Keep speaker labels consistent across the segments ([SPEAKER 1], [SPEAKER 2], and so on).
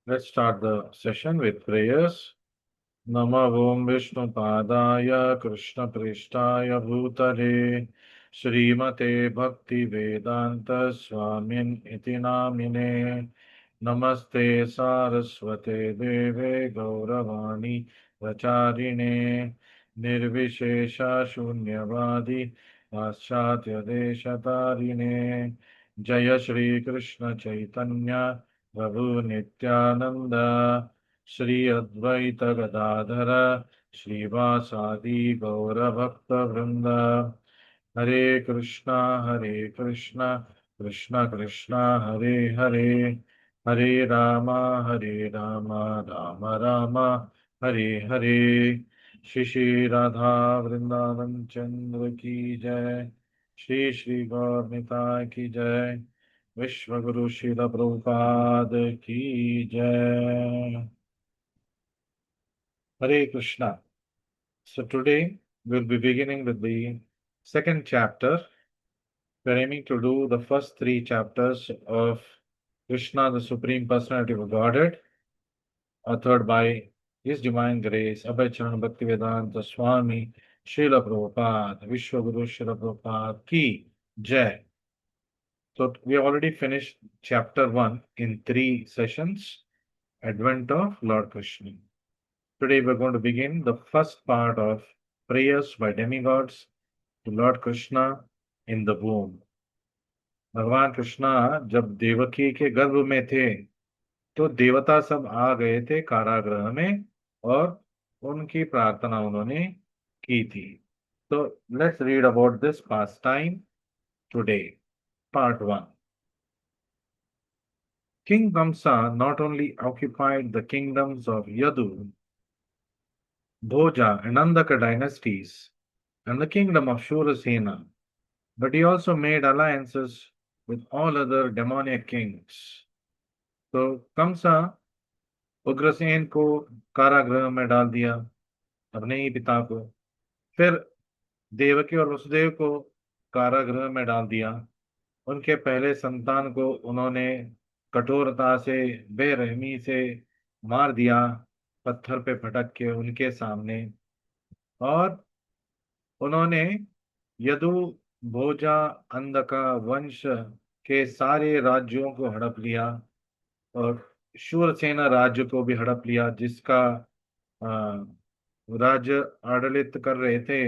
[SPEAKER 1] Let's start the session with prayers. Nama Om Vishnu Padaya Krishna Prishtaya Bhutale Srimate Bhakti Vedanta Swamin Iti Namine Namaste Saraswate Deve Gauravani Vacharine Nirvishesha Shunyavadi Paschatya Deshatarine Jaya Shri Krishna Chaitanya Prabhu Nityananda Shri Advaita Gadadhara Srivasadi Gaura Bhakta Vrinda Hare Krishna Krishna Krishna Hare Hare Hare Rama Rama Rama Hare Hare Shri Shri Radha Vrindavan Chandra Ki Jai Shri Shri Gaur Nitai Ki Jai Vishwa Guru Srila Prabhupada Ki Jai Hare Krishna. So today we'll be beginning with the second chapter. We're aiming to do the first three chapters of Krishna, the Supreme Personality of Godhead, authored by His Divine Grace, Abhay Charan Bhaktivedanta Swami, Srila Prabhupada, Vishwaguru Srila Prabhupada Ki Jai. So we have already finished chapter 1 in 3 sessions, Advent of Lord Krishna. Today we're going to begin the first part of prayers by demigods to Lord Krishna in the womb. भगवान कृष्णा जब देवकी के गर्भ में थे तो देवता सब आ गए थे कारागृह में और उनकी प्रार्थना उन्होंने की थी. तो let's read about this past time today. Part 1. King Kamsa not only occupied the kingdoms of Yadu, Bhoja, and Andaka dynasties, and the kingdom of Shurasena, but he also made alliances with all other demoniac kings. तो कंसा उग्रसेन को कारागृह में डाल दिया, अपने ही पिता को. फिर देवकी और वसुदेव को कारागृह में डाल दिया. उनके पहले संतान को उन्होंने कठोरता से, बेरहमी से मार दिया, पत्थर पे पटक के उनके सामने. और उन्होंने यदु, भोजा, अंधका वंश के सारे राज्यों को हड़प लिया और शूरसेना राज्य को भी हड़प लिया, जिसका राज्य आडलित कर रहे थे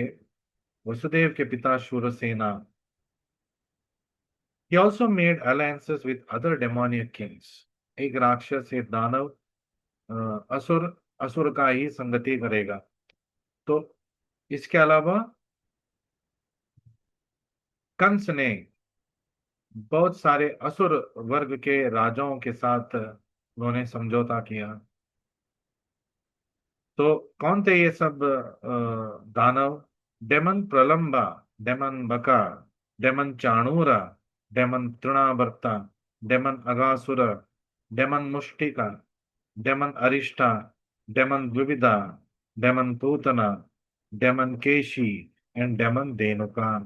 [SPEAKER 1] वसुदेव के पिता Shurasena. He also made alliances with other demoniac kings. एक राक्षस, एक दानव, असुर का ही संगति करेगा. तो इसके अलावा कंस ने बहुत सारे असुर वर्ग के राजाओं के साथ उन्होंने समझौता किया. तो कौन थे ये सब दानव? Demon Pralamba, demon Baka, demon Chanura, demon Trinavarta, demon Agasura, demon Mushtika, demon Arishta, demon Dvivida, demon Putana, demon Keshi and demon Denuka.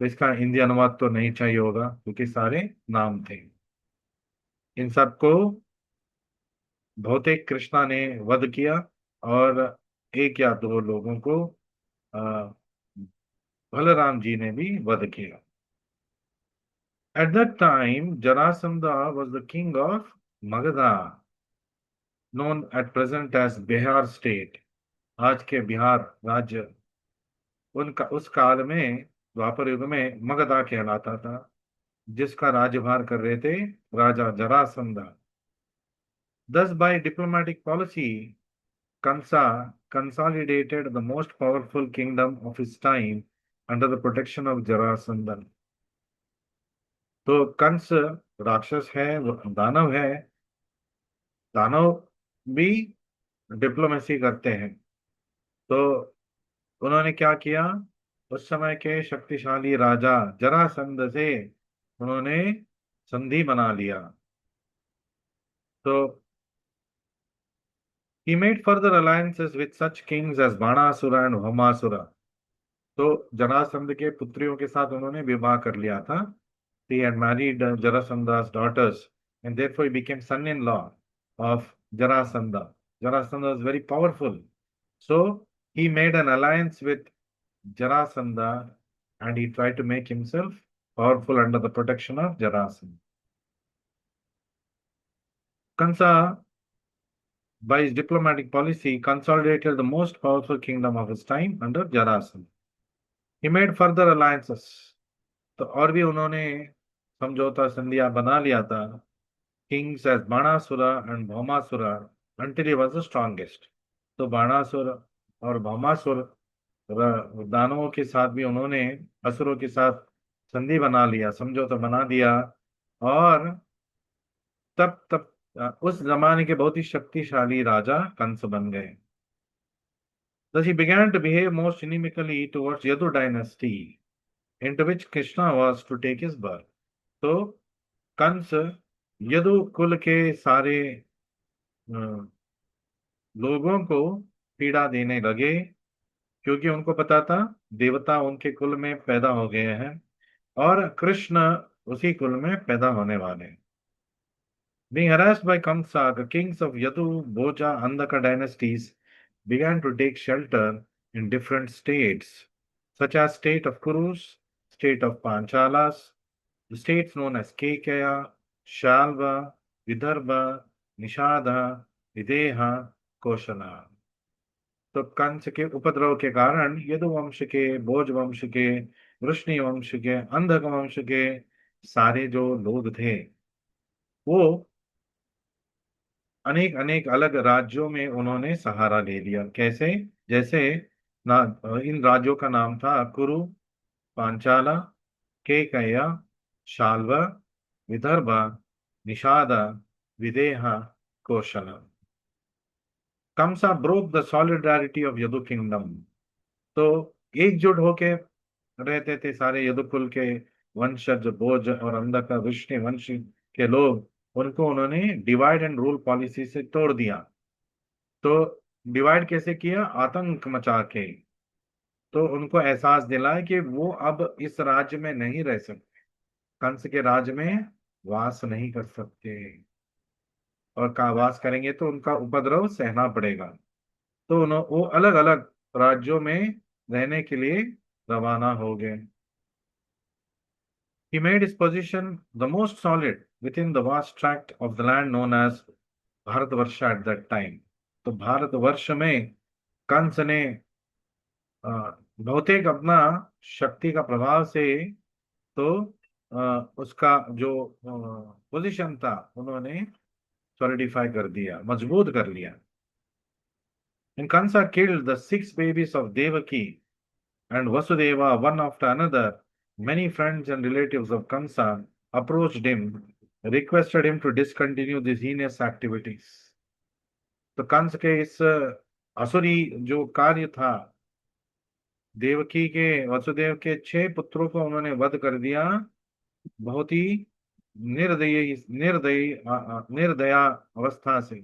[SPEAKER 1] तो इसका हिंदी अनुवाद तो नहीं चाहिए होगा क्योंकि सारे नाम थे. इन सबको भौतिक कृष्णा ने वध किया और एक या दो लोगों को बलराम जी ने भी वध किया. At that time, Jarasandha was the king of Magadha, known at present as Bihar state. आज के बिहार राज्य उनका उस काल में, द्वापर युग में, मगधा कहलाता था, जिसका राज्यभार कर रहे थे राजा Jarasandha. Thus, by diplomatic policy, Kansa consolidated the most powerful kingdom of his time under the protection of Jarasandha. तो कंस राक्षस है, दानव है. दानव भी डिप्लोमेसी करते हैं. तो उन्होंने क्या किया? उस समय के शक्तिशाली राजा जरासंध से उन्होंने संधि बना लिया. तो he made further alliances with such kings as Banasur and Bhaumasur. तो जरासंध के पुत्रियों के साथ उन्होंने विवाह कर लिया था. He had married Jarasandha's daughters and therefore he became son-in-law of Jarasandha. Jarasandha was very powerful. So he made an alliance with Jarasandha and he tried to make himself powerful under the protection of Jarasandha. Kansa, by his diplomatic policy, consolidated the most powerful kingdom of his time under Jarasandha. He made further alliances. तो और भी उन्होंने समझौता संधियां बना लिया था. Kings as Banasura and Bhaumasura until he was the strongest. तो बाणासुर और भौमासुर दानवों के साथ भी उन्होंने असुरों के साथ संधि बना लिया, समझौता बना दिया और तब उस जमाने के बहुत ही शक्तिशाली राजा कंस बन गए. Thus he began to behave most inimically towards Yadu dynasty, into which Krishna was to take his birth. तो कंस यदु कुल के सारे लोगों को पीड़ा देने लगे क्योंकि उनको पता था देवता उनके कुल में पैदा हो गए हैं और कृष्ण उसी कुल में पैदा होने वाले हैं. Being harassed by Kamsa, the kings of Yadu, Bhoja, Andhaka dynasties began to take shelter in different states, such as state of Kurus, state of Panchalas, the states known as Kekaya, Shalva, Vidarbha, Nishada, Videha, Koshala. तो कंस के उपद्रव के कारण यदु वंश के, भोज वंश के, वृष्णि वंश के, अंधक वंश के सारे जो लोग थे वो अनेक अनेक अलग राज्यों में उन्होंने सहारा ले लिया. कैसे? जैसे इन राज्यों का नाम था कुरु, पांचाला, केकया, शाल्व, विदर्भ, निषाद, विदेह, कौशल. Kamsa broke the solidarity of Yadu kingdom. तो एकजुट होके रहते थे सारे यदुकुल के वंशज, भोज और अंधक वृष्णि वंश के लोग. उनको उन्होंने डिवाइड एंड रूल पॉलिसी से तोड़ दिया. तो डिवाइड कैसे किया? आतंक मचा के. तो उनको एहसास दिलाया कि वो अब इस राज्य में नहीं रह सकते, कंस के राज्य में वास नहीं कर सकते और का वास करेंगे तो उनका उपद्रव सहना पड़ेगा. तो वो अलग अलग राज्यों में रहने के लिए रवाना हो गए. He made his position the most solid within the vast tract of the land known as Bharatvarsh at that time. तो भारतवर्ष में कंस ने बहुतेक अपना शक्ति का प्रभाव से तो उसका जो पोजीशन था उन्होंने सॉलिडिफाई कर दिया, मजबूत कर लिया. And Kansa killed the 6 babies of Devaki and Vasudeva one after another. Many friends and relatives of Kamsa approached him, requested him to discontinue these heinous activities. तो कंस के इस असुरी जो कार्य था, देवकी के, वसुदेव के 6 पुत्रों को उन्होंने वध कर दिया. बहुत ही निर्दया अवस्था से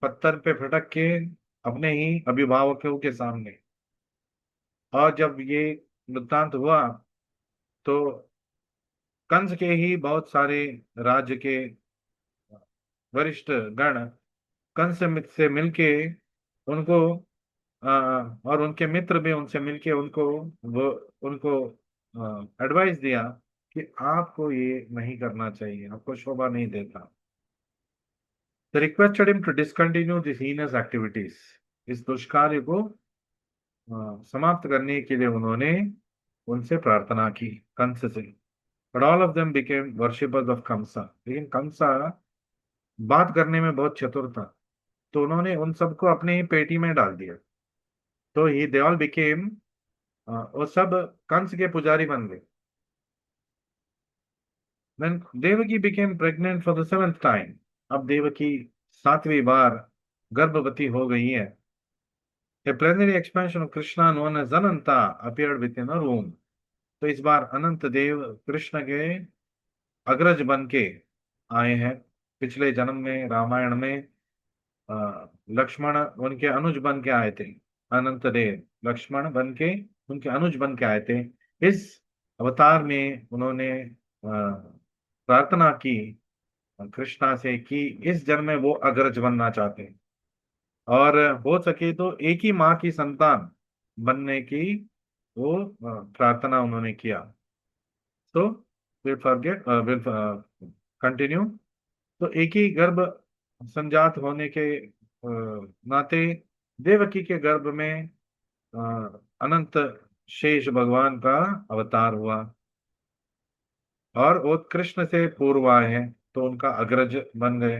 [SPEAKER 1] पत्थर पे फटक के अपने ही अभिभावकों के सामने. और जब ये वृत्तांत हुआ तो कंस के ही बहुत सारे राज्य के वरिष्ठ गण कंस से मिलके उनको और उनके मित्र भी उनसे मिलके उनको एडवाइस दिया कि आपको ये नहीं करना चाहिए, आपको शोभा नहीं देता. They requested him to discontinue these heinous activities. इस दुष्कार्य को समाप्त करने के लिए उन्होंने उनसे प्रार्थना की कंस से. But all of them became worshippers of Kamsa. लेकिन कंसा बात करने में बहुत चतुर था, तो उन्होंने उन सबको अपने ही पेटी में डाल दिया. तो ही दे ऑल बिकेम, वो सब कंस के पुजारी बन गए. When Devaki became pregnant for the 7th time, अब देवकी 7वीं बार गर्भवती हो गई है. A plenary expansion of Krishna known as Ananta appeared within her womb. तो इस बार अनंत देव कृष्ण के अग्रज बन के आए हैं. पिछले जन्म में रामायण में लक्ष्मण उनके अनुज बन के आए थे. अनंत देव लक्ष्मण बन के उनके अनुज बन के आए थे. इस अवतार में उन्होंने प्रार्थना की कृष्णा से कि इस जन्म में वो अग्रज बनना चाहते हैं, और हो सके तो एक ही माँ की संतान बनने की वो प्रार्थना उन्होंने किया। तो विल फॉरगेट विल कंटिन्यू। तो एक ही गर्भ संजात होने के नाते देवकी के गर्भ में अ, अनंत शेष भगवान का अवतार हुआ, और वो कृष्ण से पूर्व आए हैं तो उनका अग्रज बन गए।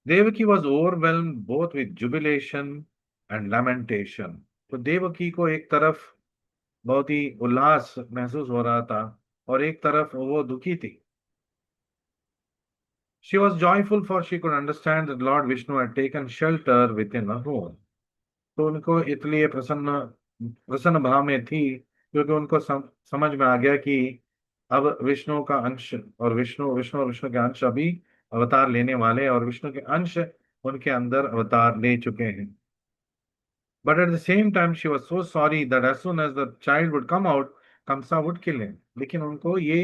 [SPEAKER 1] Devaki was overwhelm both with jubilation and lamentation. तो देवकी को एक तरफ बहुत ही उल्लास महसूस हो रहा था, और एक तरफ वो दुखी थी। She was joyful for she could understand that Lord Vishnu had taken shelter within her home. तो उनको इसलिए प्रसन्न प्रसन्न भाव में थी क्योंकि उनको समझ में आ गया कि अब विष्णु का अंश और विष्णु के अंश अभी अवतार लेने वाले हैं, और विष्णु के अंश उनके अंदर अवतार ले चुके हैं। But at the same time she was so sorry that as soon as the child would come out, Kamsa would kill him. लेकिन उनको ये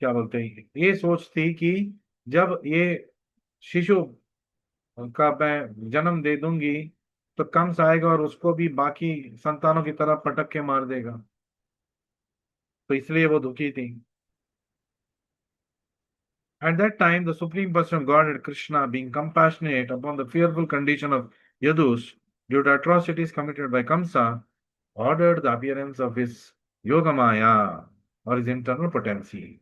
[SPEAKER 1] क्या बोलते हैं, ये सोच थी कि जब ये शिशु का मैं जन्म दे दूंगी तो कंस आएगा और उसको भी बाकी संतानों की तरह पटक के मार देगा, तो इसलिए वो दुखी थी। At that time, the Supreme Person of Godhead Krishna, being compassionate upon the fearful condition of Yadus due to atrocities committed by Kamsa, ordered the appearance of his Yogamaya or his internal potency.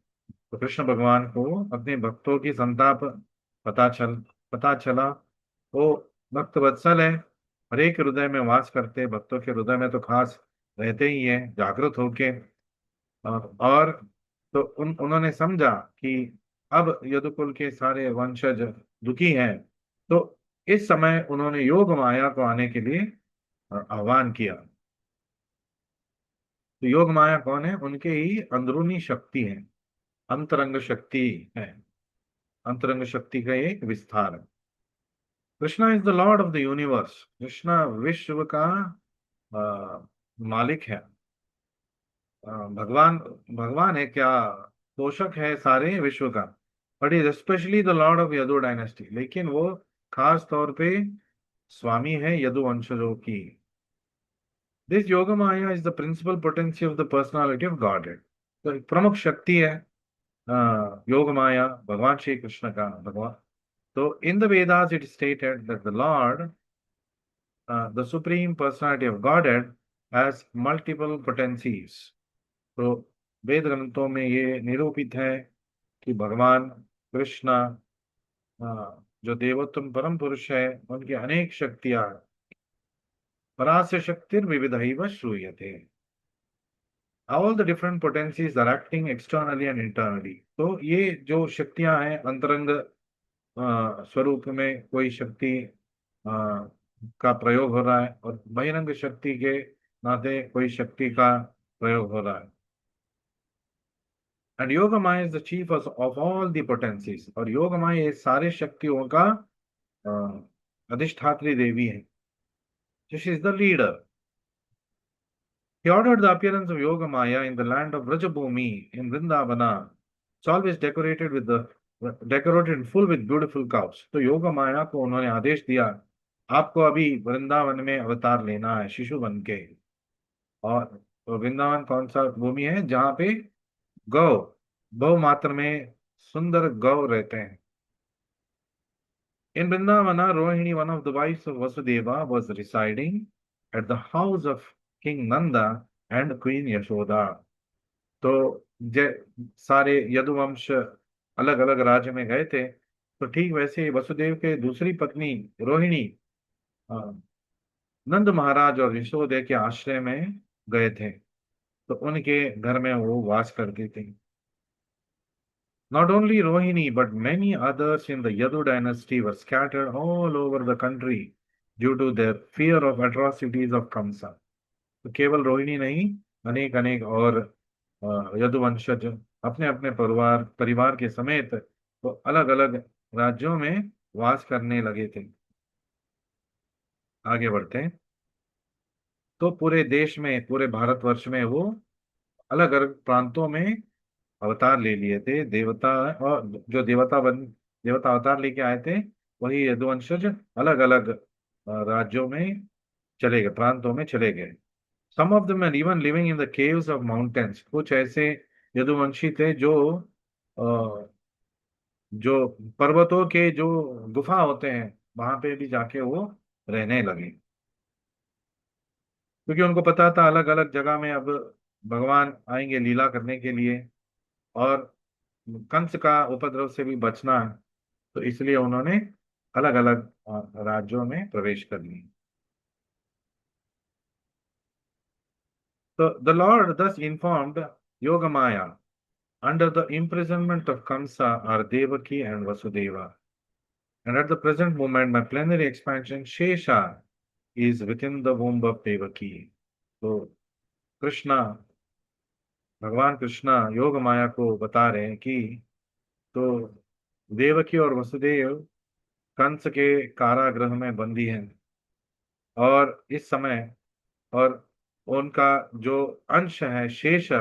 [SPEAKER 1] तो कृष्ण भगवान को अपने भक्तों की संताप पता चल पता चला। वो भक्त वत्सल है, हर एक हृदय में वास करते भक्तों के हृदय में तो खास रहते ही है जागृत होके। और तो उन्होंने समझा कि अब यदुकुल के सारे वंशज दुखी हैं, तो इस समय उन्होंने योग माया को आने के लिए आह्वान किया। तो योग माया कौन है? उनके ही अंदरूनी शक्ति है, अंतरंग शक्ति है, अंतरंग शक्ति का एक विस्तार है। Krishna is the Lord of the universe. Krishna विश्व का मालिक है। भगवान भगवान है क्या, पोषक है सारे विश्व का। But is specially the Lord of Yadu dynasty, लेकिन वो खास तौर पे स्वामी है यदु वंशजों की। This Yoga Maya is the principal potency of the personality of God. तो एक प्रमुख शक्ति है योग माया भगवान श्री कृष्ण का। भगवान तो in the Vedas it stated that the Lord the supreme personality of godhead has multiple potencies. तो वेद ग्रंथों में ये निरूपित है कि भगवान कृष्ण जो देवोत्तम परम पुरुष है उनकी अनेक शक्तियां, परास्य शक्तिर्विविधैव श्रूयते। All the different potencies are acting externally and internally. तो ये जो शक्तियां हैं अंतरंग स्वरूप में कोई शक्ति का प्रयोग हो रहा है, और बहिरंग शक्ति के नाते कोई शक्ति का प्रयोग हो रहा है। And Yogamaya is the chief of all the potencies. और योगमाया ये सारे शक्तियों का अधिष्ठात्री देवी है। She is the leader. He ordered the appearance of Yogamaya in the land of Vrajabhumi in Vrindavana. It's always decorated in full with beautiful cows. तो योग माया को उन्होंने आदेश दिया, आपको अभी वृंदावन में अवतार लेना है शिशु बन के। और तो वृंदावन कौन सा भूमि है जहाँ पे गौ गौ मात्र में सुंदर गौ रहते हैं। In Vrindavana, Rohini, one of the wives of Vasudeva, was residing at the house of King Nanda and Queen Yashoda. तो सारे यदुवंश अलग अलग राज्य में गए थे, तो ठीक वैसे ही वसुदेव के दूसरी पत्नी रोहिणी अ, नंद महाराज और यशोदे के आश्रय में गए थे, तो उनके घर में वो वास करती थी। Not only Rohini, but many others in the Yadu dynasty were scattered all over the country due to their fear of atrocities of Kamsa. तो केवल रोहिणी नहीं, अनेक अनेक और यदुवंशज अपने अपने परिवार परिवार के समेत तो अलग अलग राज्यों में वास करने लगे थे। आगे बढ़ते हैं। तो पूरे देश में, पूरे भारतवर्ष में वो अलग अलग प्रांतों में अवतार ले लिए थे देवता। और जो देवता अवतार लेके आए थे, वही यदुवंशज अलग अलग राज्यों में चले गए, प्रांतों में चले गए। सम of them are even living in the caves of mountains। कुछ ऐसे यदुवंशी थे अ, जो पर्वतों के जो गुफा होते हैं, वहां पे भी जाके वो रहने लगे, क्योंकि उनको पता था अलग अलग जगह में अब भगवान आएंगे लीला करने के लिए, और कंस का उपद्रव से भी बचना है। तो इसलिए उन्होंने अलग अलग राज्यों में प्रवेश कर ली। तो the Lord thus informed Yogamaya, under the imprisonment of Kamsa are Devaki and Vasudeva, and at the present moment my plenary expansion Shesha is within the womb of Devaki। तो कृष्णा, भगवान कृष्णा योग माया को बता रहे हैं कि तो देवकी और वसुदेव कंस के कारागृह में बंदी हैं, और इस समय, और उनका जो अंश है शेष,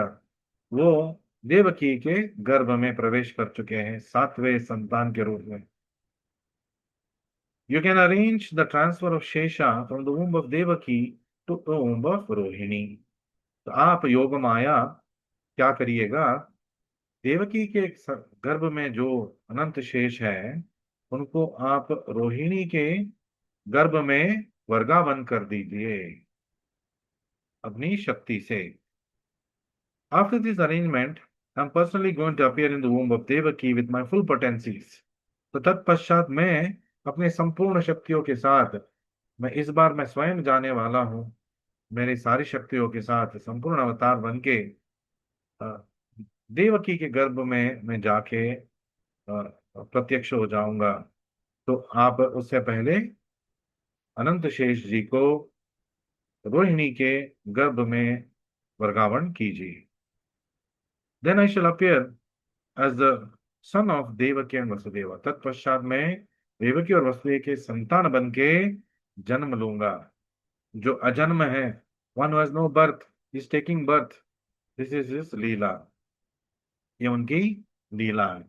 [SPEAKER 1] वो देवकी के गर्भ में प्रवेश कर चुके हैं सातवें संतान के रूप में। You can arrange the transfer of Shesha from the womb of Devaki to the womb of Rohini. तो आप योग माया क्या करिएगा, देवकी के गर्भ में जो अनंत शेष है, उनको आप रोहिणी के गर्भ में वर्गावन कर दीजिए अपनी शक्ति से। After this arrangement, I am personally going to appear in the womb of Devaki with my full potencies। तो तत्पश्चात मैं अपने संपूर्ण शक्तियों के साथ, इस बार मैं स्वयं जाने वाला हूँ, मेरी सारी शक्तियों के साथ संपूर्ण अवतार बन के अ, देवकी के गर्भ में मैं जाके प्रत्यक्ष हो जाऊंगा। तो आप उससे पहले अनंत शेष जी को रोहिणी के गर्भ में वर्गावन कीजिए। Then I shall appear as the son of Devaki and Vasudeva। तत्पश्चात मैं देवकी और वसुदेव के संतान बन के जन्म लूंगा। जो अजन्म है, one who has no birth is taking birth, this is his lila, ये उनकी लीला है।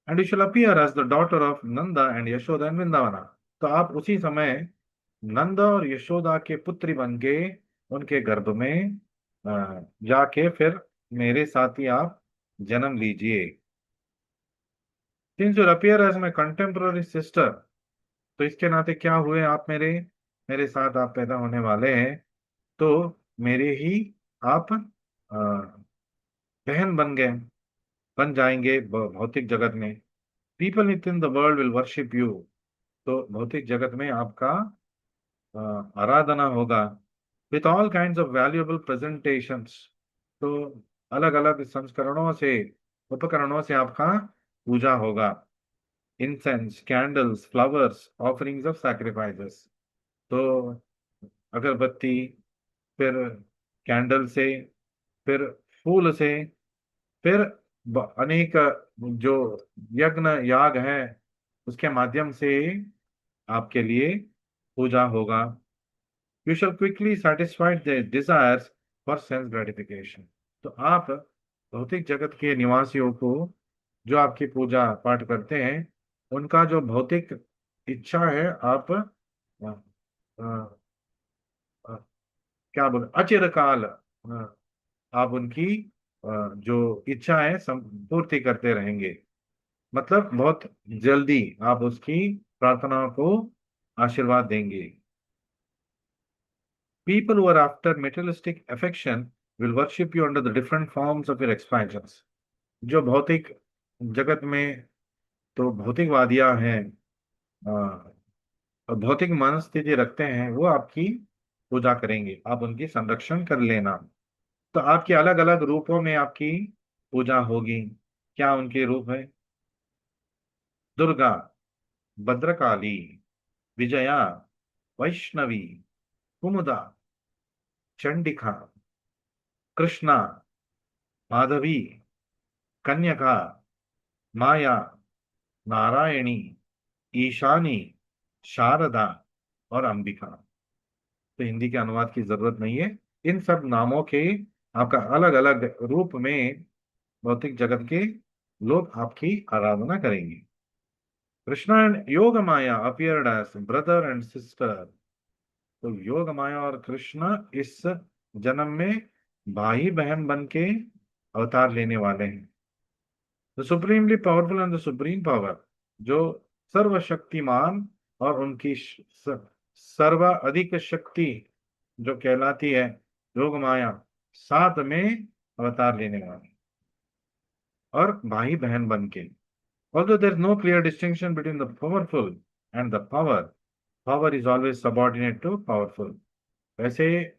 [SPEAKER 1] And you shall appear as the daughter of Nanda and Yashoda and Vrindavana. तो आप उसी समय नंद और यशोदा के पुत्री बन के उनके गर्भ में जाके फिर मेरे साथ ही आप जन्म लीजिए। Since you appear as my contemporary sister, तो इसके नाते क्या हुए आप मेरे मेरे साथ आप पैदा होने वाले हैं, तो मेरे ही आप बहन बन जाएंगे भौतिक जगत में। People in the world will worship you. तो भौतिक जगत में आपका आराधना होगा। With all kind of valuable presentations. तो अलग अलग संस्करणों से, उपकरणों से आपका पूजा होगा। Incense, candles, flowers, offerings of sacrifices. तो अगरबत्ती, फिर कैंडल से, फिर फूल से, फिर अनेक जो यज्ञ याग है, उसके माध्यम से आपके लिए पूजा होगा। You shall quickly satisfied the desires for sense gratification. तो आप भौतिक जगत के निवासियों को, जो आपकी पूजा पाठ करते हैं, उनका जो भौतिक इच्छा है, आप अ, अ, क्या बोले, अचिरकाल आप उनकी जो इच्छा है पूर्ति करते रहेंगे। मतलब बहुत जल्दी आप उसकी प्रार्थनाओं को आशीर्वाद देंगे। People who are after materialistic affection will worship you under the different forms of your expansions। जो भौतिक जगत में, तो भौतिकवादियां हैं, और भौतिक मनस्थिति रखते हैं, वो आपकी पूजा करेंगे, आप उनकी संरक्षण कर लेना। तो आपके अलग अलग रूपों में आपकी पूजा होगी। क्या उनके रूप है? दुर्गा, भद्रकाली, विजया, वैष्णवी, कुमुदा, चंडिका, कृष्णा, माधवी, कन्यका, माया, नारायणी, ईशानी, शारदा और अंबिका। तो हिंदी के अनुवाद की जरूरत नहीं है। इन सब नामों के आपका अलग अलग रूप में भौतिक जगत के लोग आपकी आराधना करेंगे। Krishna and Yoga Maya appeared as brother and sister. तो योग माया और कृष्ण इस जन्म में भाई बहन बन के अवतार लेने वाले हैं। The supremely powerful and the supreme power, जो सर्वशक्तिमान और उनकी सर्व अधिक शक्ति जो कहलाती है योग माया, साथ में अवतार लेने वाले और भाई बहन बन के। Although there is no clear distinction between the powerful and the power, power is always subordinate to powerful. वैसे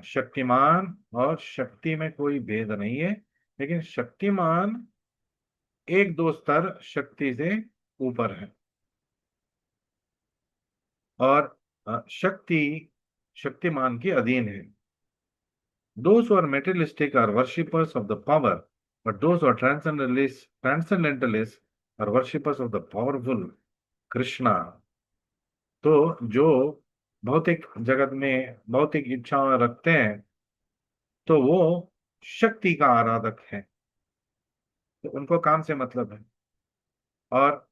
[SPEAKER 1] शक्तिमान और शक्ति में कोई भेद नहीं है, लेकिन शक्तिमान एक दो स्तर शक्ति से ऊपर है, और शक्ति शक्तिमान के अधीन है। Those who are materialistic are worshippers of the power, but those who are transcendentalists are worshippers of the powerful Krishna. तो जो भौतिक जगत में भौतिक इच्छाएं रखते हैं, तो वो शक्ति का आराधक है, तो उनको काम से मतलब है। और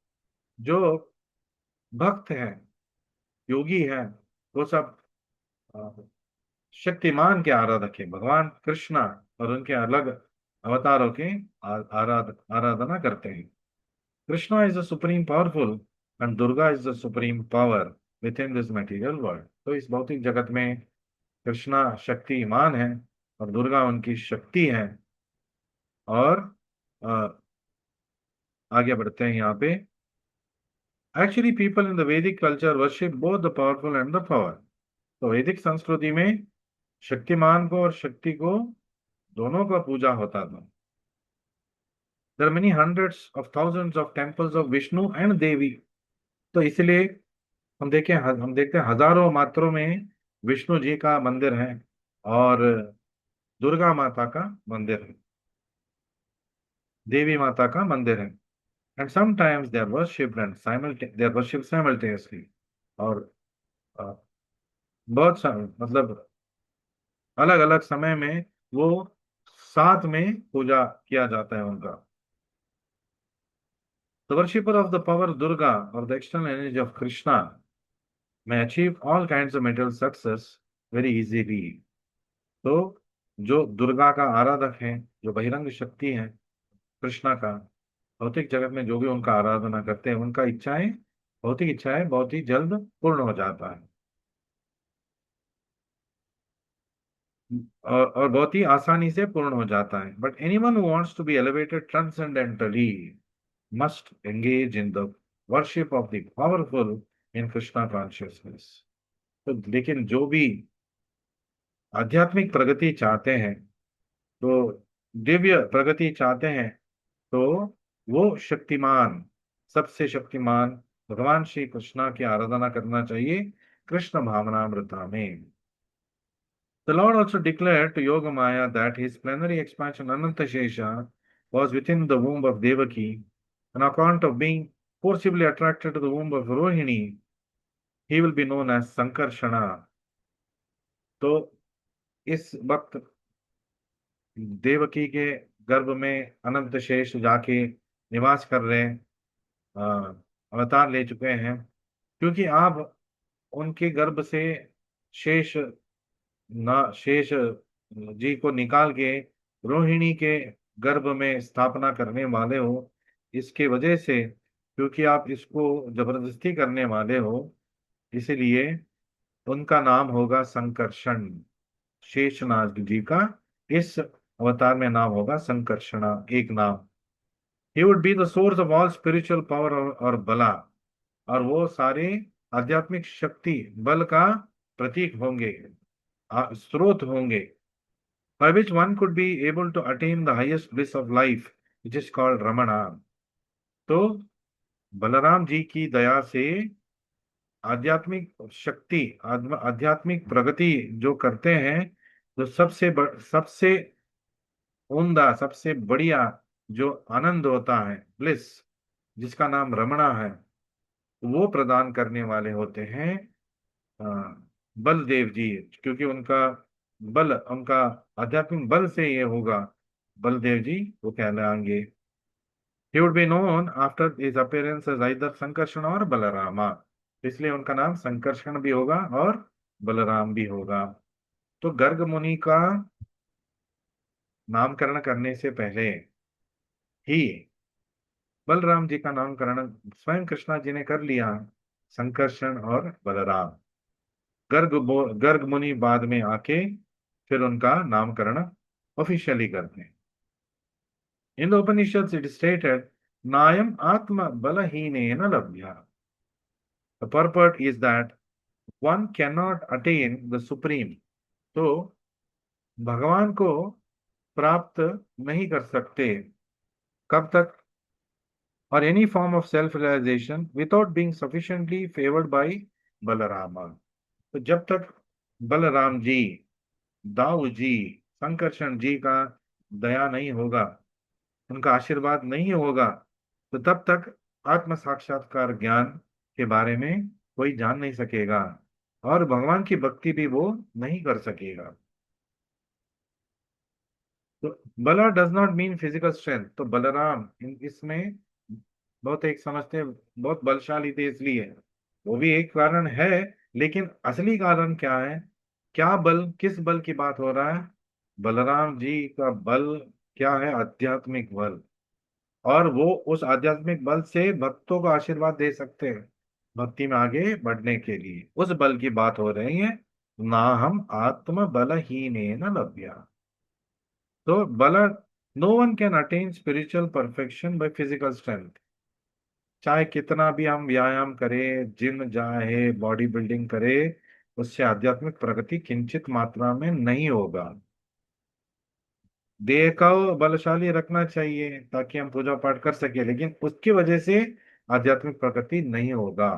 [SPEAKER 1] जो भक्त हैं, योगी हैं, वो सब अ, शक्तिमान के आराधक है, भगवान कृष्णा और उनके अलग अवतारों के आराधना करते हैं। Krishna is the supreme powerful and Durga is the supreme power with in this material world. तो इस भौतिक जगत में कृष्णा शक्तिमान है और दुर्गा उनकी शक्ति है। और अ, आगे बढ़ते हैं यहाँ पे। एक्चुअली पीपल इन द वैदिक culture worship both the powerful and the power. तो वैदिक संस्कृति में शक्तिमान को और शक्ति को दोनों का पूजा होता था। There are many hundreds of thousands of temples of Vishnu and Devi. तो इसलिए हम देखते हैं हजारों मात्रों में विष्णु जी का मंदिर है और दुर्गा माता का मंदिर है, देवी माता का मंदिर है। And sometimes they are worshipped and they are worshipped simultaneously. और अ, मतलब अलग अलग समय में वो साथ में पूजा किया जाता है उनका। The worshipper of the power Durga और the external energy of Krishna may achieve all kinds of material success very easily। तो जो दुर्गा का आराधक है, जो बहिरंग शक्ति है कृष्णा का, भौतिक जगत में जो भी उनका आराधना करते हैं, उनका इच्छाएं भौतिक इच्छाएं बहुत ही जल्द पूर्ण हो जाता है, और बहुत ही आसानी से पूर्ण हो जाता है। But anyone who wants to be elevated transcendentally must engage in the worship of the powerful in Krishna consciousness. तो लेकिन जो भी आध्यात्मिक प्रगति चाहते हैं, तो दिव्य प्रगति चाहते हैं, तो वो शक्तिमान, सबसे शक्तिमान भगवान श्री कृष्णा की आराधना करना चाहिए कृष्ण भावनामृता में। The Lord also declared to Yogamaya that his plenary expansion Anantashesha was within the womb of Devaki. On account of being forcibly attracted to the womb of Rohini, he will be known as Sankarshana. तो इस वक्त देवकी के गर्भ में अनंत शेष जाके निवास कर रहे हैं, अवतार ले चुके हैं, क्योंकि आप उनके गर्भ से शेष शेष जी को निकाल के रोहिणी के गर्भ में स्थापना करने वाले हो। इसके वजह से, क्योंकि आप इसको जबरदस्ती करने वाले हो, इसलिए उनका नाम होगा संकर्षण। शेषनाग जी का इस अवतार में नाम होगा संकर्षणा, एक नाम। He would be the source of all spiritual power और बला, और वो सारे आध्यात्मिक शक्ति बल का प्रतीक होंगे, स्रोत होंगे, by which one could be able to attain the highest bliss of life, which is called Ramana। तो बलराम जी की दया से आध्यात्मिक शक्ति, आध्यात्मिक प्रगति जो करते हैं, तो सबसे उम्दा, सबसे बढ़िया जो आनंद होता है, ब्लिस, जिसका नाम रमणा है, वो प्रदान करने वाले होते हैं अ, बलदेव जी, क्योंकि उनका बल, उनका आध्यात्मिक बल से ये होगा, बलदेव जी वो कहलाएंगे। He would be known after his appearance as either Sankarshan और बलरामा, इसलिए उनका नाम संकर्षण भी होगा और बलराम भी होगा। तो गर्ग मुनि का नामकरण करने से पहले ही बलराम जी का नामकरण स्वयं कृष्णा जी ने कर लिया, संकर्षण और बलराम। गर्ग मुनि बाद में आके फिर उनका नामकरण ऑफिशियली करते हैं। In the Upanishad it stated नायम आत्म बलहीनेन लभ्या। The purport is that one cannot attain the supreme। तो भगवान को प्राप्त नहीं कर सकते कब तक, और any form of self realization without being sufficiently favored by Balarama. तो जब तक बलराम जी, दाऊ जी, संकर्षण जी का दया नहीं होगा, उनका आशीर्वाद नहीं होगा, तो तब तक आत्म साक्षात्कार ज्ञान के बारे में कोई जान नहीं सकेगा और भगवान की भक्ति भी वो नहीं कर सकेगा। तो बला does not mean physical strength. तो बलराम इसमें बहुत एक समझते हैं बहुत बलशाली थे इसलिए, वो भी एक कारण है, लेकिन असली कारण क्या है, क्या बल, किस बल की बात हो रहा है? बलराम जी का बल क्या है? आध्यात्मिक बल। और वो उस आध्यात्मिक बल से भक्तों को आशीर्वाद दे सकते हैं भक्ति में आगे बढ़ने के लिए, उस बल की बात हो रही है। ना हम आत्म बलहीन न लभ्या। तो बल, no one can attain spiritual perfection by physical strength. चाहे कितना भी हम व्यायाम करें, जिम जाए, बॉडी बिल्डिंग करें, उससे आध्यात्मिक प्रगति किंचित मात्रा में नहीं होगा। देह को बलशाली रखना चाहिए ताकि हम पूजा पाठ कर सके, लेकिन उसकी वजह से आध्यात्मिक प्रगति नहीं होगा।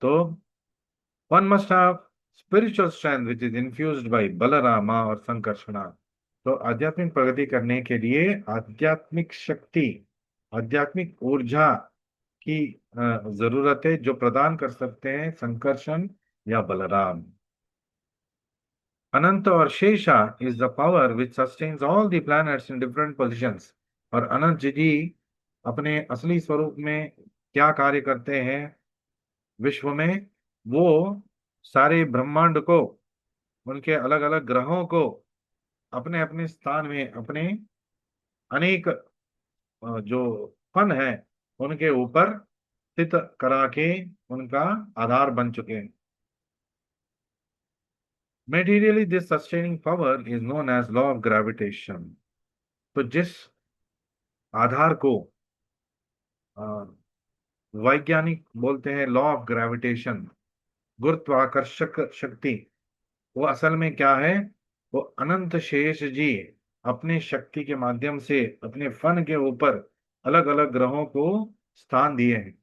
[SPEAKER 1] तो one must have spiritual strength which is infused by Balarama और संकर्षणा। तो आध्यात्मिक प्रगति करने के लिए आध्यात्मिक शक्ति, आध्यात्मिक ऊर्जा की जरूरत है, जो प्रदान कर सकते हैं संकर्षण या बलराम। अनंत और Shesha is the power which sustains all the planets in different positions. और अनंत जी अपने असली स्वरूप में क्या कार्य करते हैं विश्व में? वो सारे ब्रह्मांड को, उनके अलग अलग ग्रहों को अपने अपने स्थान में, अपने अनेक जो फन है उनके ऊपर स्थित करा के उनका आधार बन चुके हैं। Materially, this sustaining power is known as law of gravitation। तो जिस आधार को अ, वैज्ञानिक बोलते हैं लॉ ऑफ ग्रेविटेशन, गुरुत्वाकर्षक शक्ति, वो असल में क्या है? वो अनंत शेष जी अपने शक्ति के माध्यम से अपने फन के ऊपर अलग अलग ग्रहों को स्थान दिए हैं।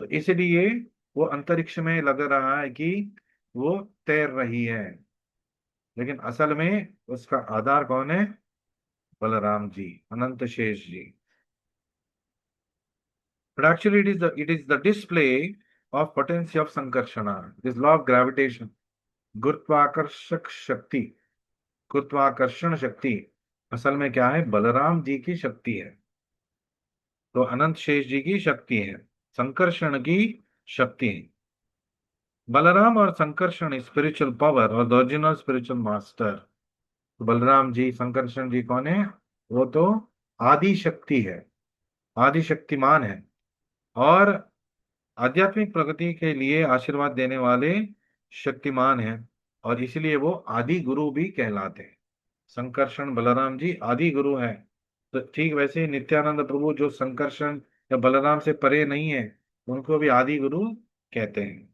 [SPEAKER 1] तो इसलिए वो अंतरिक्ष में लग रहा है कि वो तैर रही है, लेकिन असल में उसका आधार कौन है? बलराम जी, अनंत शेष जी। But actually, it is the display of potency of Sankarshana, this law of gravitation, गुरुत्वाकर्षक शक्ति, गुरुत्वाकर्षण शक्ति असल में क्या है? बलराम जी की शक्ति है। तो अनंत शेष जी की शक्ति है, संकर्षण की शक्ति है। बलराम और संकर्षण स्पिरिचुअल पावर और द ओरिजिनल स्पिरिचुअल मास्टर। तो बलराम जी, संकर्षण जी कौन है? वो तो आदि शक्ति है, आदि शक्तिमान है, और आध्यात्मिक प्रगति के लिए आशीर्वाद देने वाले शक्तिमान हैं, और इसलिए वो आदि गुरु भी कहलाते हैं। संकर्षण बलराम जी आदि गुरु हैं। तो ठीक वैसे ही नित्यानंद प्रभु जो संकर्षण या बलराम से परे नहीं है, उनको भी आदि गुरु कहते हैं।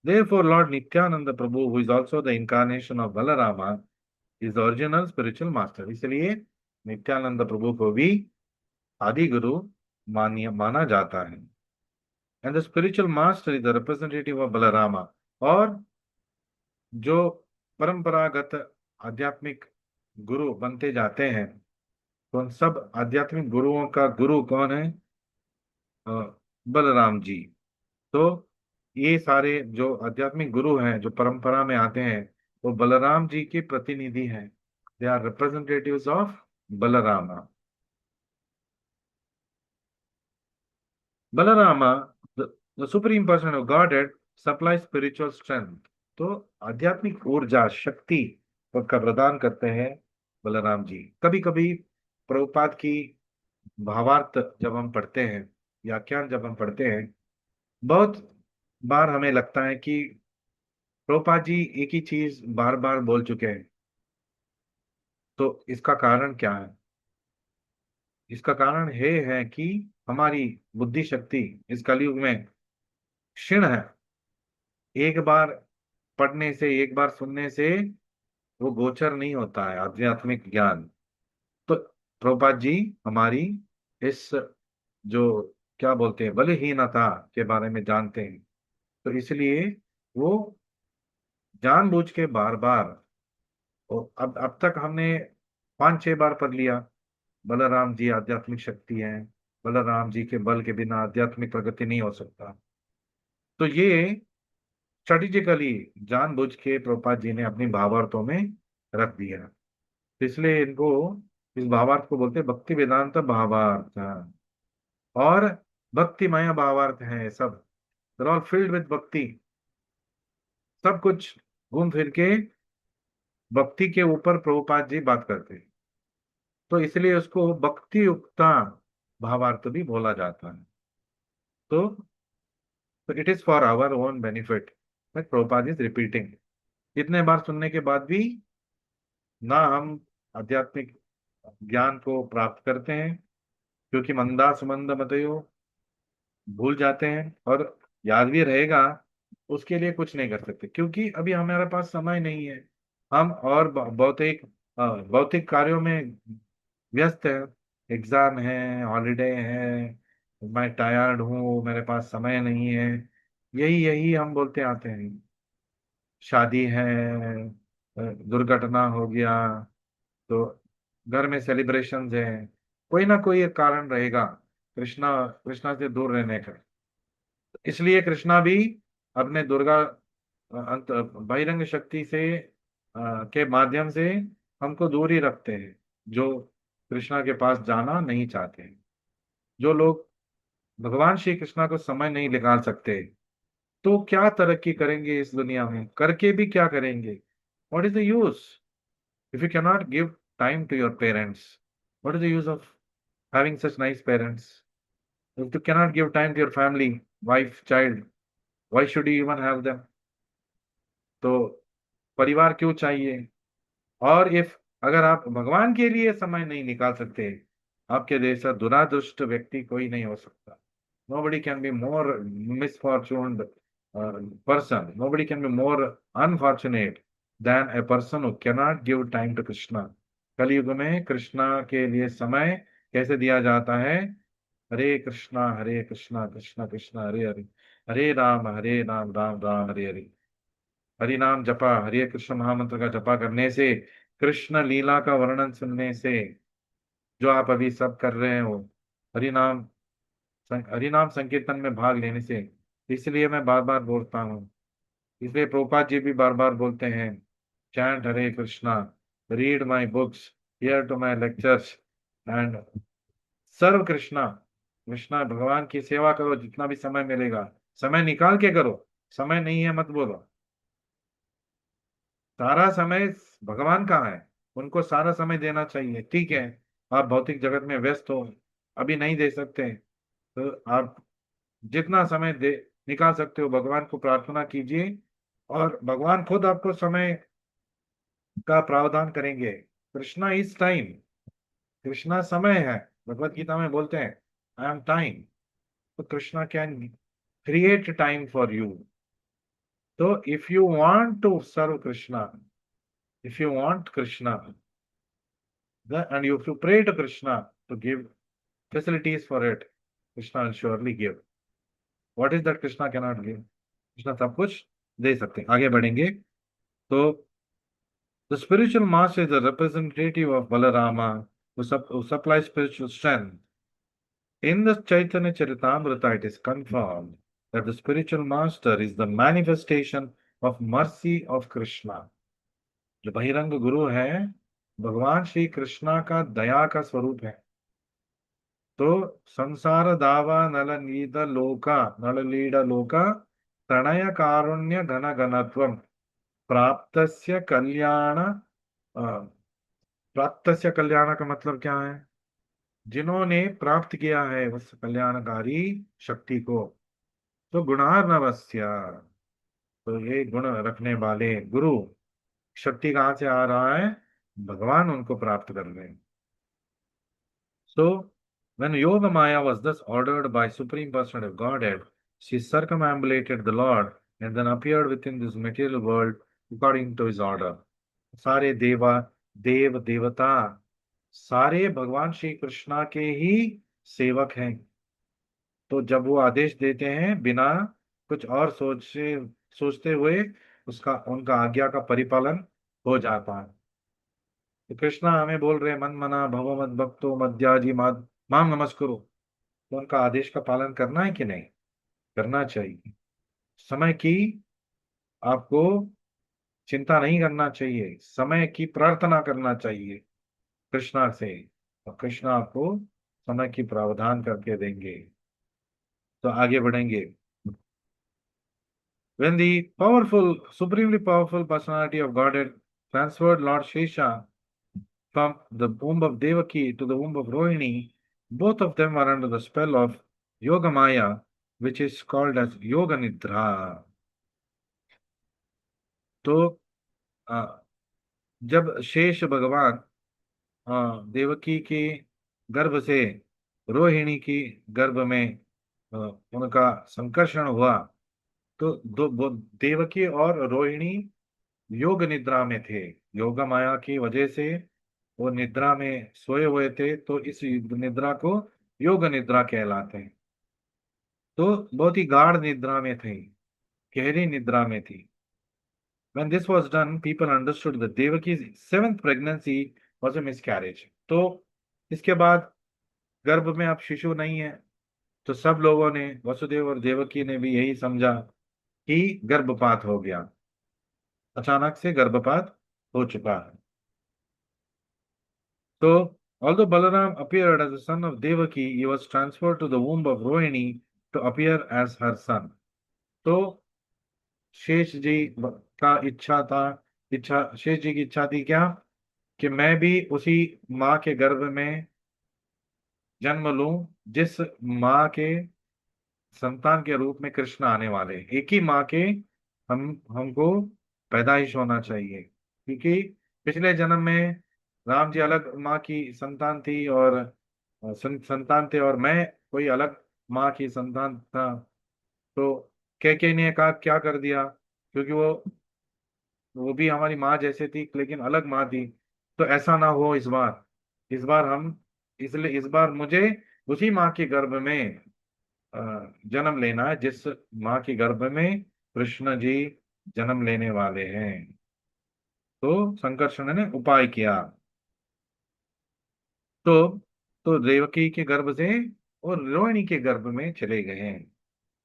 [SPEAKER 1] Therefore, Lord Nityananda Prabhu, who is also the incarnation of Balarama, is the original spiritual master। इसलिए नित्यानंद प्रभु को भी आदि गुरु माना जाता है। And the spiritual master is the representative of Balarama। और जो परंपरागत आध्यात्मिक गुरु बनते जाते हैं, तो उन सब आध्यात्मिक गुरुओं का गुरु कौन है? अ, बलराम जी। तो ये सारे जो आध्यात्मिक गुरु हैं जो परंपरा में आते हैं, वो बलराम जी के प्रतिनिधि हैं. They are representatives of Balarama. Balarama, the supreme person of Godhead, supplies spiritual strength. तो आध्यात्मिक ऊर्जा शक्ति का प्रदान करते हैं बलराम जी. कभी कभी प्रभुपाद की भावार्थ जब हम पढ़ते हैं, व्याख्यान जब हम पढ़ते हैं, बहुत बार हमें लगता है कि प्रभुपाद जी एक ही चीज बार बार बोल चुके हैं. तो इसका कारण क्या है? इसका कारण ये है कि हमारी बुद्धि शक्ति इस कलयुग में क्षीण है. एक बार पढ़ने से, एक बार सुनने से वो गोचर नहीं होता है आध्यात्मिक ज्ञान. तो प्रभुपाद जी हमारी इस, जो क्या बोलते हैं, बलहीनता के बारे में जानते हैं. तो इसलिए वो जानबूझ के बार बार, अब तक हमने 5-6 बार पढ़ लिया, बलराम जी आध्यात्मिक शक्ति है, बलराम जी के बल के बिना आध्यात्मिक प्रगति नहीं हो सकता. तो ये स्ट्रेटेजिकली जानबूझ के प्रभुपाद जी ने अपनी भावार्थों में रख दिया. इसलिए इनको, इस भावार्थ को बोलते हैं भक्ति वेदांत भावार्थ. और भक्तिमय भावार्थ है सब. दे ऑल फिल्ड विद भक्ति. सब कुछ घूम फिर के भक्ति के ऊपर प्रभुपाद जी बात करते हैं. तो इसलिए उसको भक्ति युक्ता भावार्थ भी बोला जाता है. तो it is for our own benefit that Prabhupada is repeating. इतने बार सुनने के बाद भी ना हम आध्यात्मिक ज्ञान को प्राप्त करते हैं, क्योंकि मंदा सुमंद मतयो, भूल जाते हैं. और याद भी रहेगा उसके लिए कुछ नहीं कर सकते, क्योंकि अभी हमारे पास समय नहीं है. हम और भौतिक कार्यों में व्यस्त है. एग्जाम है, हॉलीडे है, मैं टायर्ड हूँ, मेरे पास समय नहीं है, यही यही हम बोलते आते हैं. शादी है, दुर्घटना हो गया, तो घर में सेलिब्रेशंस है, कोई ना कोई एक कारण रहेगा कृष्णा कृष्णा से दूर रहने का. इसलिए कृष्णा भी अपने दुर्गा अंत बहिरंग शक्ति से के माध्यम से हमको दूर ही रखते हैं, जो कृष्णा के पास जाना नहीं चाहते हैं. जो लोग भगवान श्री कृष्णा को समय नहीं निकाल सकते, तो क्या तरक्की करेंगे इस दुनिया में, करके भी क्या करेंगे? What is the use if you cannot give time to your parents? What is the use of having such nice parents? If you cannot give time to your family, wife, child, why should you even have them? तो परिवार क्यों चाहिए? और if अगर आप भगवान के लिए समय नहीं निकाल सकते, आपके जैसा दुरादृष्ट व्यक्ति कोई नहीं हो सकता. Nobody can be more misfortuned person. Nobody can be more unfortunate than a person who cannot give time to Krishna. कलयुग में कृष्णा के लिए समय कैसे दिया जाता है? हरे कृष्णा कृष्णा कृष्णा हरे हरे, हरे राम राम राम हरे हरे. हरि नाम जपा, हरे कृष्ण महामंत्र का जपा करने से, कृष्ण लीला का वर्णन सुनने से, जो आप अभी सब कर रहे हो, हरि नाम हरि नाम संकीर्तन में भाग लेने से. इसलिए मैं बार बार बोलता हूँ, इसलिए प्रभुपाद जी भी बार बार बोलते हैं, chant Hare Krishna, read my books, hear to my lectures, and serve Krishna. Krishna भगवान की सेवा करो जितना भी समय मिलेगा. समय निकाल के करो, समय नहीं है मत बोलो. सारा समय भगवान का है, उनको सारा समय देना चाहिए. ठीक है, आप भौतिक जगत में व्यस्त हो, अभी नहीं दे सकते, तो आप जितना समय दे निकाल सकते हो भगवान को प्रार्थना कीजिए, और भगवान खुद आपको समय का प्रावधान करेंगे. Krishna is time. कृष्णा समय है. भगवत गीता में बोलते हैं, आई एम टाइम. तो Krishna can create time for you. तो if you want to serve Krishna, if you want Krishna, and if you pray to Krishna to give facilities for it, Krishna will surely give. What is that Krishna cannot give? Krishna सब कुछ दे सकते हैं. आगे बढ़ेंगे. तो the spiritual master is a representative of Balarama who supplies spiritual strength. In the Chaitanya Charitamrita, it is confirmed that the spiritual master is the manifestation of mercy of Krishna. जो बहिरंग गुरु है भगवान श्री कृष्णा का दया का स्वरूप है। तो संसार दावा नल लीड लोका प्रणय कारुण्य घन घनत्वम प्राप्तस्य कल्याण। प्राप्तस्य कल्याण का मतलब क्या है? जिन्होंने प्राप्त किया है उस कल्याणकारी शक्ति को। तो गुणार्णवस्य, तो ये गुण रखने वाले गुरु, शक्ति कहाँ से आ रहा है? भगवान उनको प्राप्त कर रहे हैं। So, when Yoga Maya was thus ordered by Supreme Personality of Godhead, she circumambulated the Lord and then appeared within this material world according to his order. सारे देव देवता सारे भगवान श्री कृष्णा के ही सेवक हैं। तो जब वो आदेश देते हैं बिना कुछ और सोचते हुए उसका उनका आज्ञा का परिपालन हो जाता है। तो कृष्णा हमें बोल रहे हैं मन मना भव मद भक्तो मद्याजी माम नमस्कुरु। तो उनका आदेश का पालन करना है कि नहीं? करना चाहिए। समय की आपको चिंता नहीं करना चाहिए, समय की प्रार्थना करना चाहिए कृष्णा से, और कृष्णा आपको समय की प्रावधान करके देंगे। तो आगे बढ़ेंगे। When the powerful, supremely powerful personality of Godhead transferred Lord Shesha from the womb of Devaki to the womb of Rohini, both of them were under the spell of Yoga Maya, which is called as Yoga Nidra. तो जब शेष भगवान देवकी के गर्भ से रोहिणी की गर्भ में उनका संकर्षण हुआ, तो देवकी और रोहिणी योग निद्रा में थे। योगा माया की वजह से वो निद्रा में सोए हुए थे, तो इस निद्रा को योग निद्रा कहलाते हैं। तो बहुत ही गाढ़ निद्रा में थे, गहरी निद्रा में थी। When this was done, people understood that Devaki's seventh pregnancy was a miscarriage. तो इसके बाद गर्भ में अब शिशु नहीं है, तो सब लोगों ने, वसुदेव और देवकी ने भी यही समझा कि गर्भपात हो गया, अचानक से गर्भपात हो चुका है। So, although Balaram appeared as the son of Devaki, he was transferred to the womb of Rohini to appear as her son. तो शेष जी का शेष जी की इच्छा थी क्या? कि मैं भी उसी माँ के गर्भ में जन्म लूं जिस माँ के संतान के रूप में कृष्ण आने वाले। एक ही माँ के हमको पैदाइश होना चाहिए, क्योंकि पिछले जन्म में राम जी अलग माँ की संतान थी और संतान थे, और मैं कोई अलग माँ की संतान था। तो कैकेयी ने कहा क्या कर दिया, क्योंकि वो भी हमारी माँ जैसे थी लेकिन अलग माँ थी। तो ऐसा ना हो इस बार, इसलिए इस बार मुझे उसी माँ के गर्भ में जन्म लेना है जिस माँ के गर्भ में कृष्ण जी जन्म लेने वाले हैं। तो संकर्षण ने उपाय किया। तो देवकी के गर्भ से और रोहिणी के गर्भ में चले गए हैं।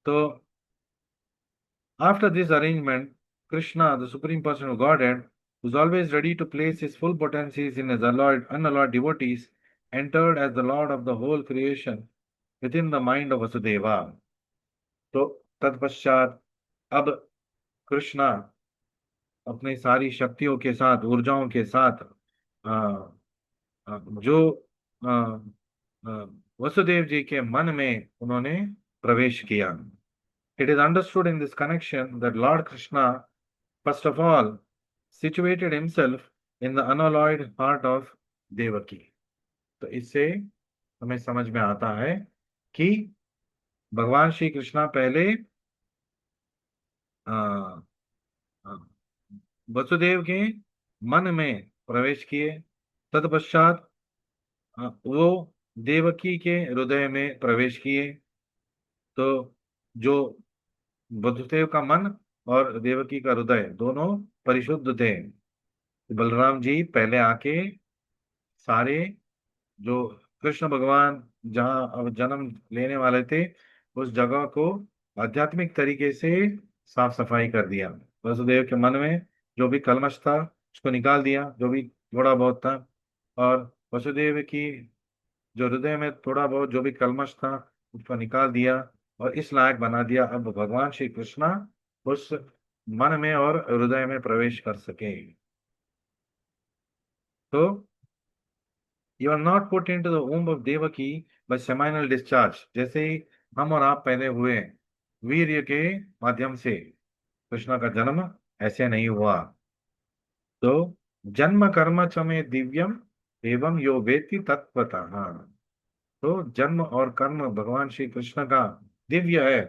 [SPEAKER 1] तो after this arrangement, Krishna, the Supreme Person of Godhead, who is always ready to place his full potencies in his unalloyed devotees, entered as the Lord of the whole creation within the mind of Vasudeva. तो तत्पश्चात अब कृष्णा अपनी सारी शक्तियों के साथ, ऊर्जाओं के साथ आ, जो आ, आ, वसुदेव जी के मन में उन्होंने प्रवेश किया। It is understood in this connection that Lord Krishna, first of all, situated himself in the unalloyed heart of Devaki. तो इससे हमें समझ में आता है कि भगवान श्री कृष्णा पहले आ, आ, वसुदेव के मन में प्रवेश किए, तत्पश्चात वो देवकी के हृदय में प्रवेश किए। तो जो वसुदेव का मन और देवकी का हृदय दोनों परिशुद्ध थे। बलराम जी पहले आके सारे जो कृष्ण भगवान जहाँ अब जन्म लेने वाले थे उस जगह को आध्यात्मिक तरीके से साफ सफाई कर दिया। वसुदेव के मन में जो भी कलमश था उसको निकाल दिया जो भी थोड़ा बहुत था, और वसुदेव की जो हृदय में थोड़ा बहुत जो भी कल्मश था उसको निकाल दिया, और इस लायक बना दिया अब भगवान श्री कृष्णा उस मन में और हृदय में प्रवेश कर सके। तो you are not put into the womb of Devaki by seminal discharge, जैसे ही हम और आप पैदा हुए वीर्य के माध्यम से कृष्ण का जन्म ऐसे नहीं हुआ। तो जन्म कर्म च में दिव्यम एवं यो वेत्ति तत्वतः। तो जन्म और कर्म भगवान श्री कृष्ण का दिव्य है,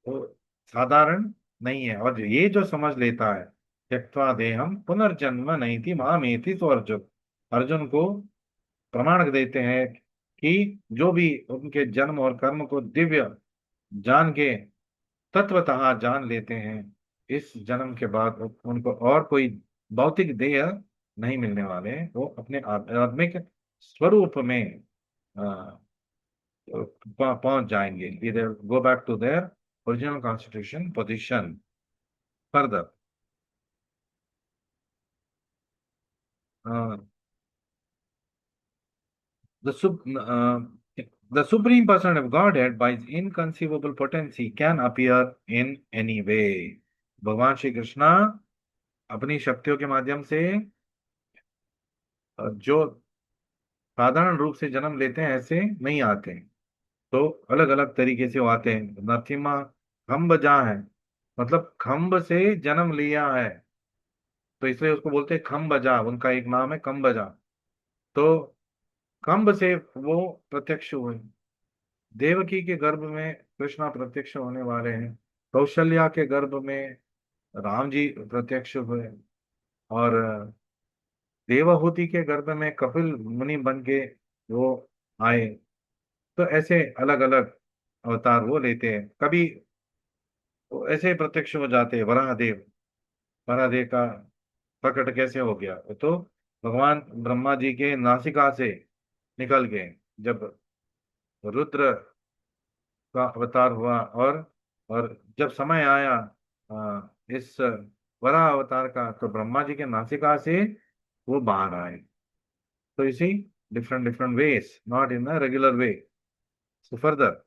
[SPEAKER 1] वो साधारण नहीं है। और ये जो समझ लेता है त्यक्त्वा देहम पुनर्जन्म नहीं थी मामेति, तो अर्जुन अर्जुन को प्रमाण देते हैं कि जो भी उनके जन्म और कर्म को दिव्य जान के तत्वतः जान लेते हैं, इस जन्म के बाद उनको और कोई भौतिक देह नहीं मिलने वाले, वो अपने आध्यात्मिक स्वरूप में पहुंच जाएंगे, इधर go back to their original constitution position further. The, sup- uh, the Supreme Person of Godhead, by his inconceivable potency, can appear in any way. भगवान श्री कृष्णा अपनी शक्तियों के माध्यम से जो साधारण रूप से जन्म लेते हैं ऐसे नहीं आते हैं। तो अलग अलग तरीके से वो आते हैं। नरसिम्हा खम्ब जहाँ है, मतलब खम्ब से जन्म लिया है, तो इसलिए उसको बोलते हैं खम्बजा, उनका एक नाम है खम्बजा। तो खम्ब से वो प्रत्यक्ष हुए। देवकी के गर्भ में कृष्णा प्रत्यक्ष होने वाले हैं। कौशल्या के गर्भ में राम जी प्रत्यक्ष हुए, और देवहूति के गर्भ में कपिल मुनि बन के वो आए। तो ऐसे अलग अलग अवतार वो लेते हैं। कभी वो ऐसे प्रत्यक्ष हो जाते हैं। वराहदेव, वराहदेव का प्रकट कैसे हो गया, तो भगवान ब्रह्मा जी के नासिका से निकल गए जब रुद्र का अवतार हुआ। और जब समय आया इस वराह अवतार का, तो ब्रह्मा जी के नासिका से वो बाहर आए। तो इसी different different ways, not in a regular way. So further,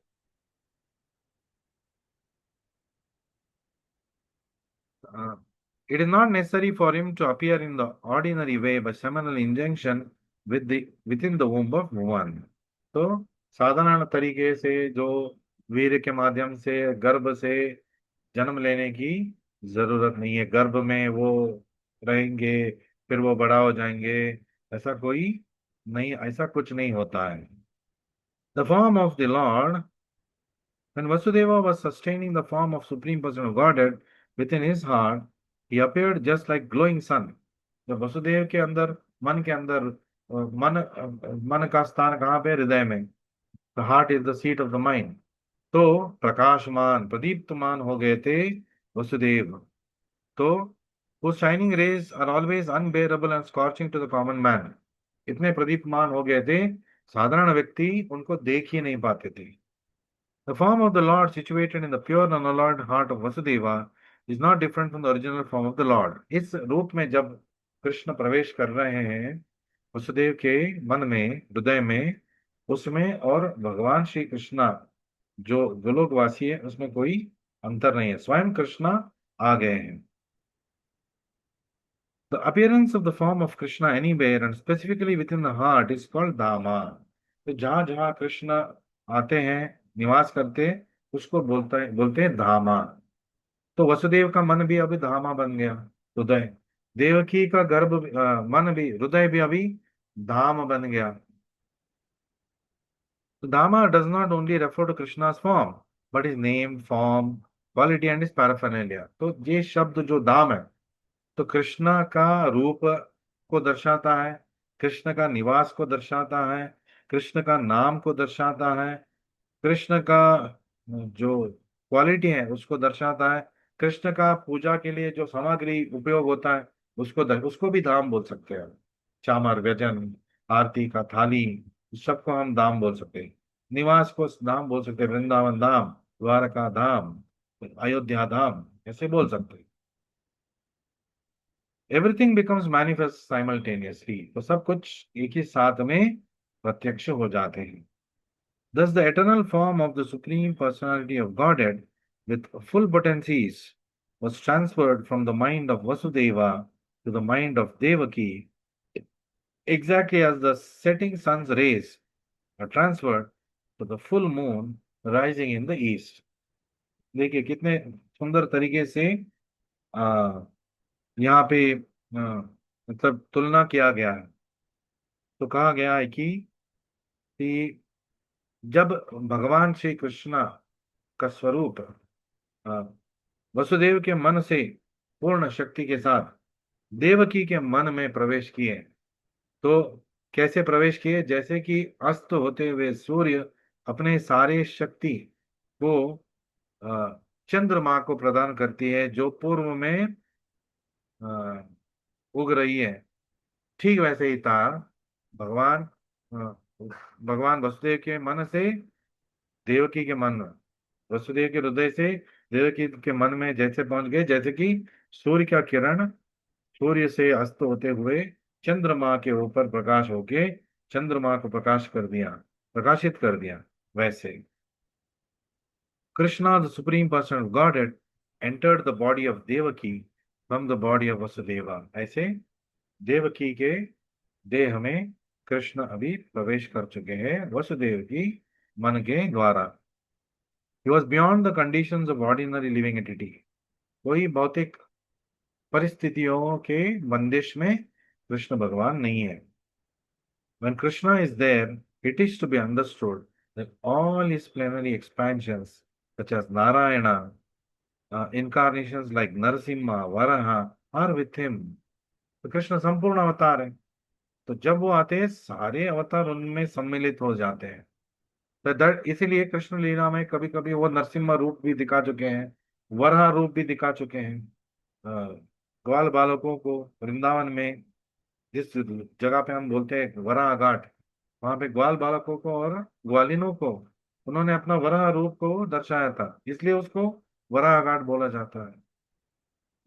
[SPEAKER 1] it is not necessary for him to appear in the ordinary way by seminal injunction within the womb of woman. तो साधारण तरीके से जो वीर्य के माध्यम से गर्भ से जन्म लेने की जरूरत नहीं है। गर्भ में वो रहेंगे, फिर वो बड़ा हो जाएंगे, ऐसा कोई नहीं, ऐसा कुछ नहीं होता है। The form of the Lord, when Vasudeva was sustaining the form of Supreme Person of Godhead within his heart, he appeared just like glowing sun. जब वसुदेव के अंदर, मन के अंदर, मन का स्थान कहाँ पे? हृदय में। The heart is the seat of the mind. तो प्रकाशमान प्रदीप्तमान हो गए थे वसुदेव। तो वो shining rays are always unbearable and scorching to the common man. इतने प्रदीप्तमान हो गए थे, साधारण व्यक्ति उनको देख ही नहीं पाते थे। The form of the Lord, situated in the pure and unalloyed heart of Vasudeva, is not different from the original form of the Lord. इस रूप में जब कृष्ण प्रवेश कर रहे हैं वसुदेव के मन में, हृदय में, उसमें और भगवान श्री कृष्णा जो गोलोकवासी है उसमें कोई अंतर नहीं है। स्वयं कृष्णा आ गए हैं। The appearance of the form of Krishna anywhere and specifically within the heart is called Dhama. तो जहां जहां कृष्ण आते हैं, निवास करते हैं, उसको बोलते हैं धामा। तो वसुदेव का मन भी अभी धामा बन गया, हृदय। देवकी का मन भी, हृदय भी अभी धाम बन गया। तो धामा does not only refer to Krishna's form, but his name, form, quality and his paraphernalia. तो ये शब्द जो धाम है, तो कृष्ण का रूप को दर्शाता है, कृष्ण का निवास को दर्शाता है, कृष्ण का नाम को दर्शाता है, कृष्ण का जो क्वालिटी है उसको दर्शाता है, कृष्ण का पूजा के लिए जो सामग्री उपयोग होता है उसको भी धाम बोल सकते हैं। चामर, व्यजन, आरती का थाली, इस सबको हम धाम बोल सकते हैं। निवास को धाम बोल सकते हैं। वृंदावन धाम, द्वारका धाम, अयोध्या धाम, ऐसे बोल सकते हैं। एवरीथिंग बिकम्स मैनिफेस्ट साइमल्टेनियसली, तो सब कुछ एक ही साथ में प्रत्यक्ष हो जाते हैं। Thus, the eternal form of the Supreme Personality of Godhead, with full potencies, was transferred from the mind of Vasudeva to the mind of Devaki, exactly as the setting sun's rays are transferred to the full moon rising in the east. देखिए कितने सुंदर तरीके से आ, यहाँ पे मतलब तुलना किया गया है। तो कहा गया है कि जब भगवान श्री कृष्ण का स्वरूप आ, वसुदेव के मन से पूर्ण शक्ति के साथ देवकी के मन में प्रवेश किए, तो कैसे प्रवेश किए? जैसे कि अस्त होते हुए सूर्य अपने सारे शक्ति को चंद्रमा को प्रदान करती है जो पूर्व में अ, उग रही है, ठीक वैसे ही था भगवान भगवान वसुदेव के मन से देवकी के मन, वसुदेव के हृदय से देवकी के मन में जैसे पहुंच गए, जैसे कि सूर्य का किरण सूर्य से अस्त होते हुए चंद्रमा के ऊपर प्रकाश होके चंद्रमा को प्रकाशित कर दिया, वैसे Krishna the supreme person of God entered the body of Devaki from the body of Vasudeva। ऐसे देवकी के देह में कृष्ण अभी प्रवेश कर चुके हैं वसुदेव की मन के द्वारा। He was beyond the conditions of ordinary living entity। कोई भौतिक परिस्थितियों के बंदिश में कृष्ण भगवान नहीं है। When Krishna is there, it is to be understood that all his plenary expansions, such as Narayana, incarnations like Narasimha, Varaha, are with him। तो कृष्ण संपूर्ण अवतार है, तो जब वो आते हैं सारे अवतार उनमें सम्मिलित हो जाते हैं। तो इसीलिए कृष्ण लीला में कभी कभी वो नरसिम्हा रूप भी दिखा चुके हैं, वराह रूप भी दिखा चुके हैं। ग्वाल बालकों को वृंदावन में जिस जगह पे हम बोलते हैं वराह घाट, वहां पे ग्वाल बालकों को और ग्वालिनों को उन्होंने अपना वराह रूप को दर्शाया था, इसलिए उसको वराह घाट बोला जाता है।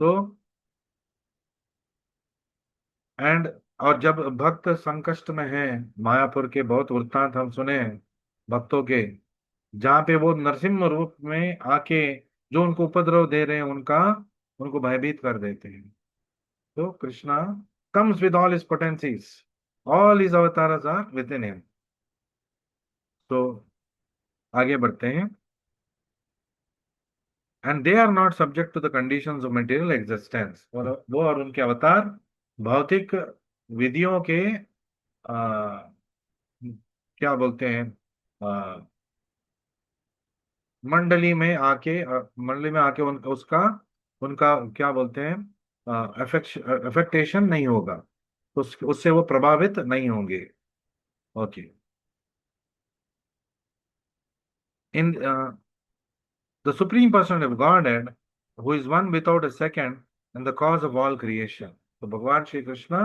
[SPEAKER 1] तो एंड और जब भक्त संकष्ट में है, मायापुर के बहुत वृत्तांत हम सुने हैं भक्तों के, जहाँ पे वो नरसिम्हा रूप में आके जो उनको उपद्रव दे रहे हैं उनको भयभीत कर देते हैं। तो Krishna comes with all his potencies, all his avatars are within him। तो आगे बढ़ते हैं। And they are not subject to the conditions of material existence, और वो और उनके अवतार भौतिक विधियों के आ, क्या बोलते हैं आ, मंडली में आके उसका उनका क्या बोलते हैं अफेक्टेशन नहीं होगा, तो उससे वो प्रभावित नहीं होंगे। Okay. In the supreme person of God who is one without a second and the cause of all creation, तो भगवान श्री कृष्ण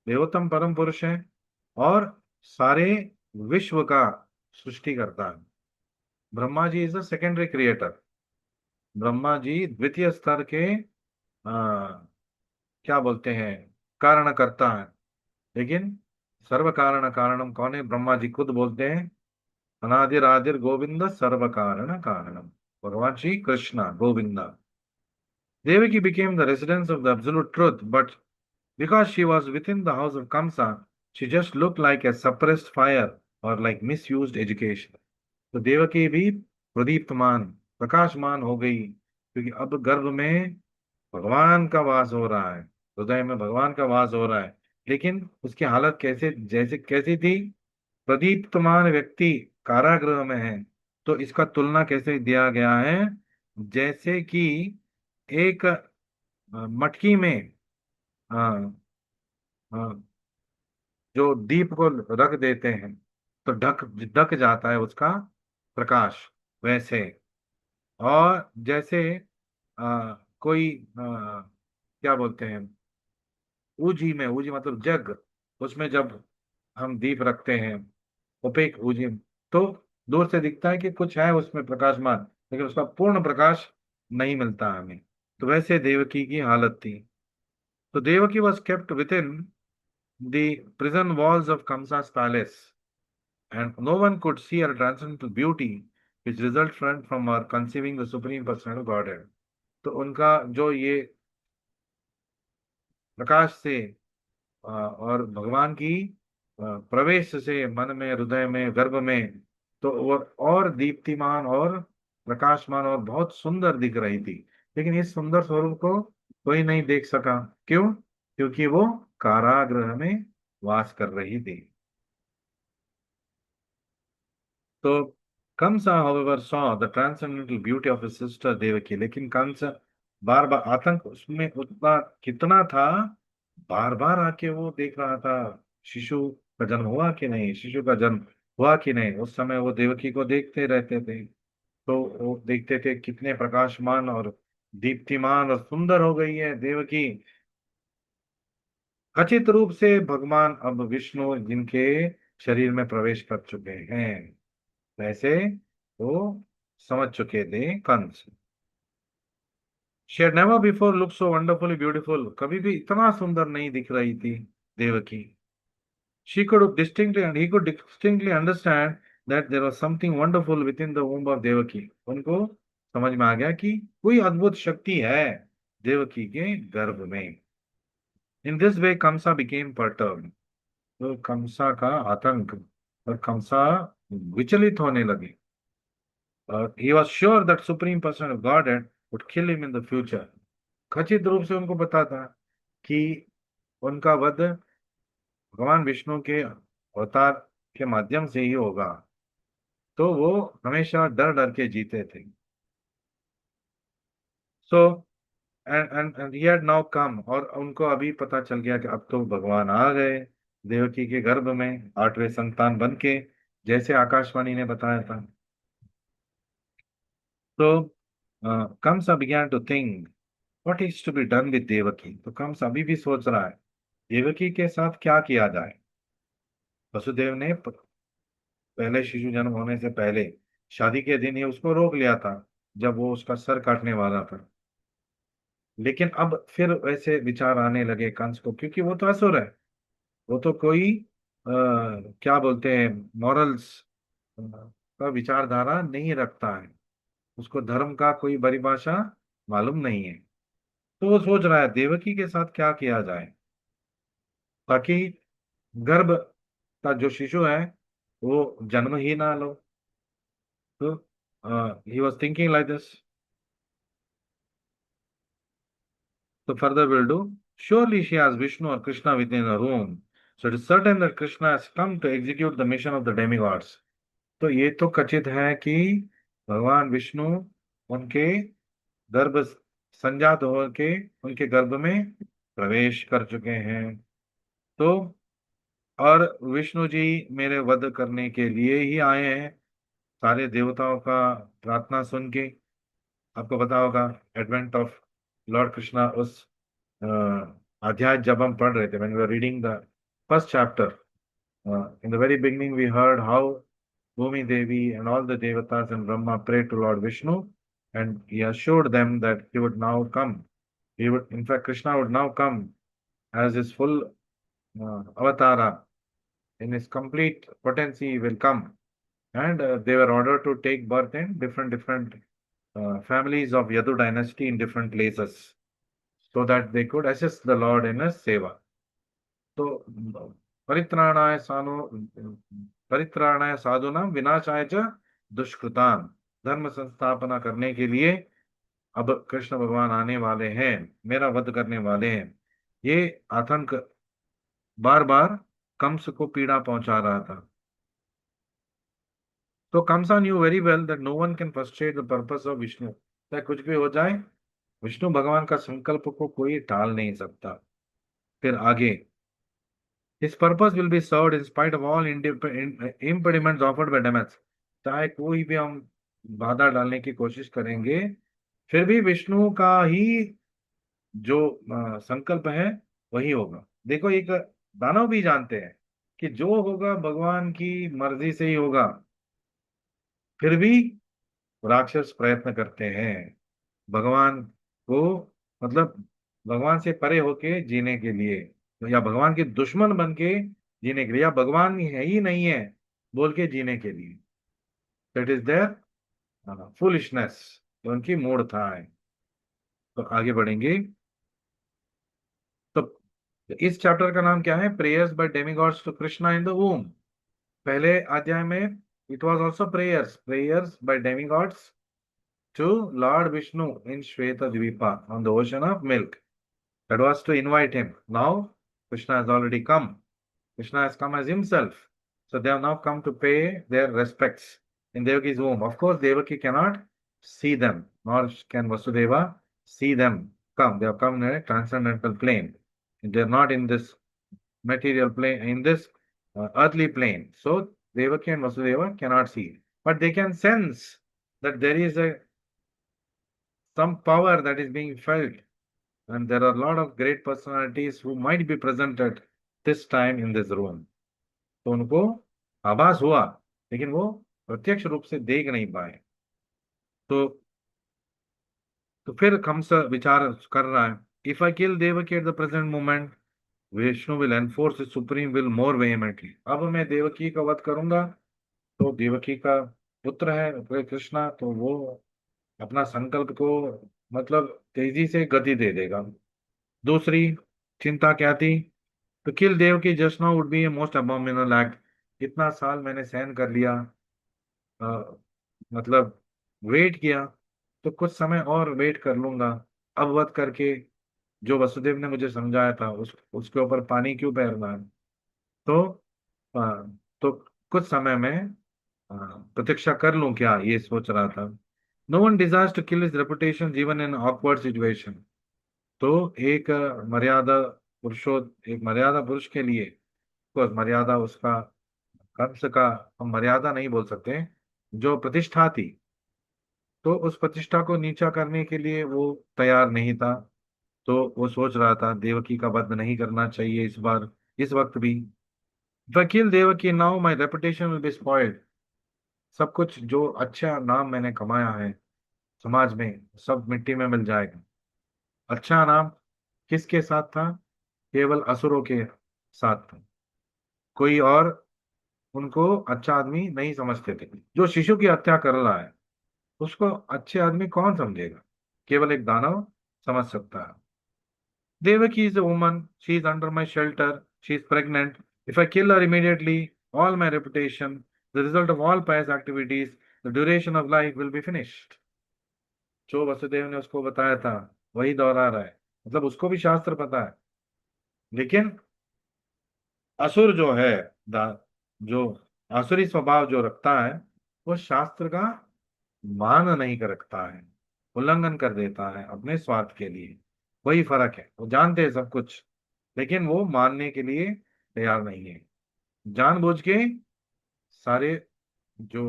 [SPEAKER 1] देवोत्तम परम पुरुष हैं और सारे विश्व का सृष्टि करता है। Brahma ji is the secondary creator, Brahma ji द्वितीय स्तर के क्या बोलते हैं कारण करता है, लेकिन सर्व कारण कारणम कौन है? ब्रह्मा जी खुद बोलते हैं अनादिर आदिर गोविंद सर्व कारण कारणम, भगवान Shri Krishna Govinda. Devaki became the residence of the absolute truth, but because she was within the house of Kamsa, she just looked like a suppressed fire or like misused education। तो देवकी भी प्रदीप्तमान प्रकाशमान हो गई, क्योंकि अब गर्भ में भगवान का वास हो रहा है, हृदय में भगवान का वास हो रहा है, लेकिन उसकी हालत कैसी थी? प्रदीप्तमान व्यक्ति कारागृह में है। तो इसका तुलना कैसे दिया गया है? जैसे कि एक मटकी में अ, अ, जो दीप को रख देते हैं तो ढक ढक जाता है उसका प्रकाश, वैसे। और जैसे कोई क्या बोलते हैं ऊजी मतलब जग, उसमें जब हम दीप रखते हैं ओपेक ऊजी, तो दूर से दिखता है कि कुछ है उसमें प्रकाशमान, लेकिन उसका पूर्ण प्रकाश नहीं मिलता हमें। तो वैसे देवकी की हालत थी। So Devaki was kept within the prison walls of Kamsa's palace, and no one could see her transcendental beauty, which resulted from her conceiving the Supreme Personality of Godhead. तो उनका जो ये प्रकाश से और भगवान की प्रवेश से मन में, हृदय में, गर्भ में, तो और दीप्तिमान और प्रकाशमान और बहुत सुंदर दिख रही थी। लेकिन इस सुंदर स्वरूप को कोई नहीं देख सका। क्यों? क्योंकि वो कारागृह में वास कर रही थी। तो कंसा however saw the transcendental beauty of his sister Devaki, लेकिन कंस बार बार, आतंक उसमें उतना कितना था, बार बार आके वो देख रहा था शिशु का जन्म हुआ कि नहीं, शिशु का जन्म हुआ कि नहीं। उस समय वो देवकी को देखते रहते थे, तो वो देखते थे कितने प्रकाशमान और दीप्तिमान और सुंदर हो गई है देवकी। खचित रूप से भगवान अब विष्णु जिनके शरीर में प्रवेश कर चुके हैं, वैसे वो समझ चुके थे Kans. She had never before looked so wonderfully beautiful. कभी भी इतना सुंदर नहीं दिख रही थी Devaki. She could distinctly and he could distinctly understand that there was something wonderful within the womb of Devaki. उनको समझ में आ गया कि कोई अद्भुत शक्ति है देवकी के गर्भ में। In this way, Kamsa became perturbed. तो कंसा का आतंक और कंसा विचलित होने लगे। He was sure that Supreme Person of Godhead would kill him in the future. खचित रूप से उनको पता था कि उनका वध भगवान विष्णु के अवतार के माध्यम से ही होगा। तो वो हमेशा डर डर के जीते थे। So and he had now come, और उनको अभी पता चल गया कि अब तो भगवान आ गए देवकी के गर्भ में 8वें संतान बन के, जैसे आकाशवाणी ने बताया था। तो Kamsa began to think what is to be done with Devaki. तो कंस अभी भी सोच रहा है देवकी के साथ क्या किया जाए। वसुदेव ने पहले शिशु जन्म होने से पहले शादी के दिन ही उसको रोक लिया था, जब वो उसका सर काटने वाला था। लेकिन अब फिर वैसे विचार आने लगे कंस को, क्योंकि वो तो असुर है। वो तो कोई क्या बोलते हैं, मॉरल्स का विचारधारा नहीं रखता है। उसको धर्म का कोई परिभाषा मालूम नहीं है। तो वो सोच रहा है देवकी के साथ क्या किया जाए ताकि गर्भ का जो शिशु है वो जन्म ही ना लो। तो he was thinking like this. So further we'll do. Surely she has Vishnu or Krishna within her womb. So it is certain that Krishna has come to execute the mission of the demigods. तो ये तो खचित है कि भगवान विष्णु उनके गर्भ संजात होके उनके गर्भ में प्रवेश कर चुके हैं। तो और विष्णु जी मेरे वध करने के लिए ही आए हैं। सारे देवताओं का प्रार्थना सुन के, आपको पता होगा एडवेंट ऑफ लॉर्ड कृष्णा उस अध्याय जब हम पढ़ रहे थे, when we were reading the first chapter, in the very beginning we heard how Bhumi Devi and all the devatas and Brahma prayed to Lord Vishnu, and he assured them that he would now come. He would, in fact, Krishna would now come as his full avatara, in his complete potency he will come. And they were ordered to take birth in different families of Yadu dynasty in different places, so that they could assist the Lord in his seva. तो परित्राणाय सानो परित्राणाय साधुनाम विनाशाय च दुष्कृताम, धर्म संस्थापना करने के लिए अब कृष्ण भगवान आने वाले हैं, मेरा वध करने वाले हैं। ये आतंक बार बार कंस को पीड़ा पहुंचा रहा था। तो Kamsa knew very well that no one can frustrate the purpose of Vishnu. चाहे कुछ भी हो जाए, विष्णु भगवान का संकल्प को कोई टाल नहीं सकता। फिर आगे, his purpose will be served in spite of all impediments offered by demons। चाहे कोई भी हम बाधा डालने की कोशिश करेंगे, फिर भी विष्णु का ही जो संकल्प है वही होगा। देखो, एक दानव भी जानते हैं कि जो होगा भगवान की मर्जी से ही होगा, फिर भी राक्षस प्रयत्न करते हैं भगवान को, मतलब भगवान से परे होके जीने के लिए, या भगवान के दुश्मन बन के जीने के लिए, या भगवान है ही नहीं है बोल के जीने के लिए। दैट इज देयर फुलिशनेस, जो उनकी मूड था है। तो आगे बढ़ेंगे। तो इस चैप्टर का नाम क्या है? Prayers by demigods to Krishna in the womb. पहले अध्याय में it was also prayers, prayers by demigods to Lord Vishnu in Shweta Dvipa on the ocean of milk. That was to invite him. Now Krishna has already come. Krishna has come as himself. So they have now come to pay their respects in Devaki's womb. Of course, Devaki cannot see them, nor can Vasudeva see them come. They have come in a transcendental plane. They are not in this material plane, in this earthly plane. So Devaki and Vasudeva cannot see. But they can sense that there is some power that is being felt, and there are a lot of great personalities who might be present at this time in this room. तो उनको आभास हुआ, लेकिन वो प्रत्यक्ष रूप से देख नहीं पाए। तो फिर कंस विचार कर रहा है, if I kill Devaki at the present moment, Vishnu will enforce his supreme will more vehemently. अब मैं देवकी का वध करूंगा तो देवकी का पुत्र है कृष्णा, तो वो अपना संकल्प को मतलब तेजी से गति दे देगा। दूसरी चिंता क्या थी? तो kill Devaki just now would be a most abominable act. इतना साल मैंने सहन कर लिया, अ, मतलब वेट किया, तो कुछ समय और वेट कर लूंगा। अब वध करके जो वसुदेव ने मुझे समझाया था उसके ऊपर पानी क्यों फेरना है? तो अ, तो कुछ समय में अ, प्रतीक्षा कर लूं क्या, ये सोच रहा था। No one desires to kill his reputation even in awkward situation. तो एक एक मर्यादा पुरुष के लिए, कोर्स मर्यादा उसका कंस का हम मर्यादा नहीं बोल सकते, जो प्रतिष्ठा थी, तो उस प्रतिष्ठा को नीचा करने के लिए वो तैयार नहीं था। तो वो सोच रहा था देवकी का वध नहीं करना चाहिए इस बार, इस वक्त भी। वकील Devaki now my reputation will be spoiled. सब कुछ जो अच्छा नाम मैंने कमाया है समाज में, सब मिट्टी में मिल जाएगा। अच्छा नाम किसके साथ था? केवल असुरों के साथ था। कोई और उनको अच्छा आदमी नहीं समझते थे। जो शिशु की हत्या कर रहा है उसको अच्छे आदमी कौन समझेगा? केवल एक दानव समझ सकता है। Devaki is a woman. She is under my shelter. She is pregnant. If I kill her immediately, all my reputation, the result of all pious activities, the duration of life will be finished. जो वसुदेव ने उसको बताया था वही दोहरा रहा है। मतलब उसको भी शास्त्र पता है, लेकिन असुर जो है, जो आसुरी स्वभाव जो रखता है, वो शास्त्र का मान नहीं कर रखता है, उल्लंघन कर देता है अपने स्वार्थ के लिए। वही फर्क है, वो जानते हैं सब कुछ, लेकिन वो मानने के लिए तैयार नहीं है। जानबूझ के सारे जो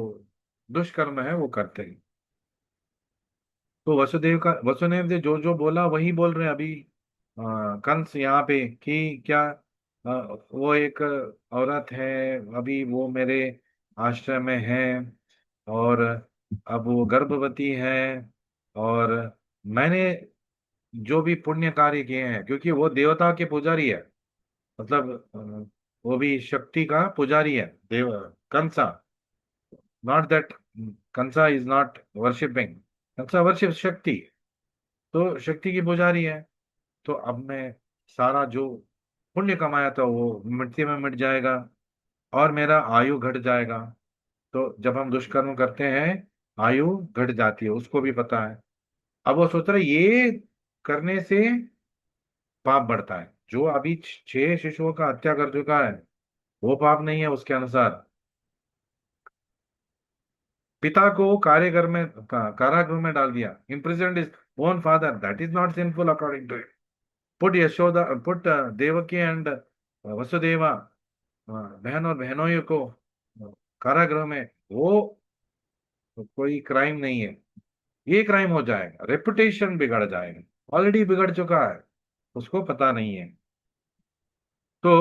[SPEAKER 1] दुष्कर्म है वो करते हैं। तो वसुदेव ने जो जो बोला वही बोल रहे हैं अभी कंस यहाँ पे, कि क्या वो एक औरत है, अभी वो मेरे आश्रम में है, और अब वो गर्भवती है, और मैंने जो भी पुण्य कार्य किए हैं, क्योंकि वो देवता के पुजारी है, मतलब वो भी शक्ति का पुजारी है Dev, Kamsa. Not that Kamsa is not worshipping, Kamsa worship Shakti. तो शक्ति की पुजारी है। तो अब मैं सारा जो पुण्य कमाया था वो मिट्टी में मिट जाएगा, और मेरा आयु घट जाएगा। तो जब हम दुष्कर्म करते हैं आयु घट जाती है, उसको भी पता है। अब वो सोच रहा है ये करने से पाप बढ़ता है। जो अभी 6 शिशुओं का हत्या कर चुका है वो पाप नहीं है उसके अनुसार। पिता को कार्यगर में कारागृह में डाल दिया, imprisoned his own father, that is not sinful according to it. Put Yashoda, put Devaki and Vasudeva, बहन और बहनोई को कारागृह में, वो कोई क्राइम नहीं है। ये क्राइम हो जाएगा, रेपुटेशन बिगड़ जाएगा, ऑलरेडी बिगड़ चुका है, उसको पता नहीं है। तो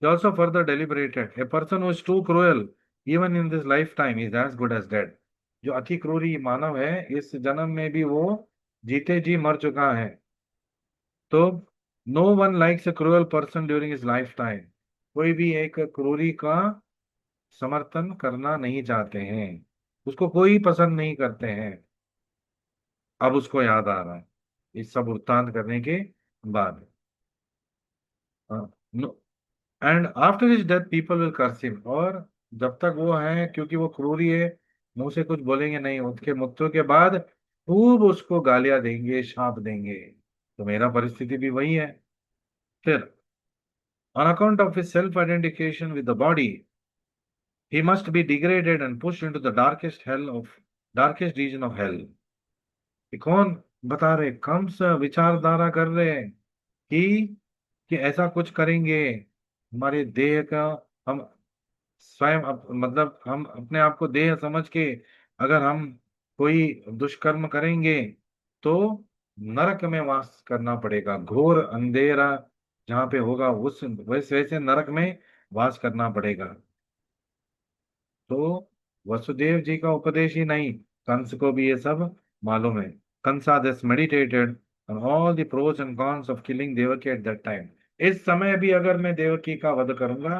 [SPEAKER 1] he also further deliberated, a person who is too cruel even in this lifetime is as good as dead. जो अति क्रूरी मानव है इस जन्म में भी वो जीते जी मर चुका है। तो no one likes a cruel person during his life time. कोई भी एक क्रूरी का समर्थन करना नहीं चाहते हैं, उसको कोई पसंद नहीं करते हैं। अब उसको याद आ रहा है इस सब वृत्तांत करने के बाद। And after his death people will curse him. और जब तक वो है, क्योंकि वो क्रूरी है, मुंह से कुछ बोलेंगे नहीं, उसके मृत्यु के बाद खूब उसको गालियां देंगे, शाप देंगे। तो मेरा परिस्थिति भी वही है फिर। On account of his self-identification with the body, he must be degraded and pushed into the darkest region of hell. ये कौन बता रहे? कंस विचारधारा कर रहे हैं कि ऐसा कुछ करेंगे हमारे देह का, हम स्वयं मतलब हम अपने आप को देह समझ के अगर हम कोई दुष्कर्म करेंगे तो नरक में वास करना पड़ेगा, घोर अंधेरा जहाँ पे होगा उस वैसे नरक में वास करना पड़ेगा। तो वसुदेव जी का उपदेश ही नहीं, कंस को भी ये सब मालूम है। Kamsa this meditated on all the pros and cons of killing Devaki at that time. इस समय भी अगर मैं देवकी का वध करूंगा,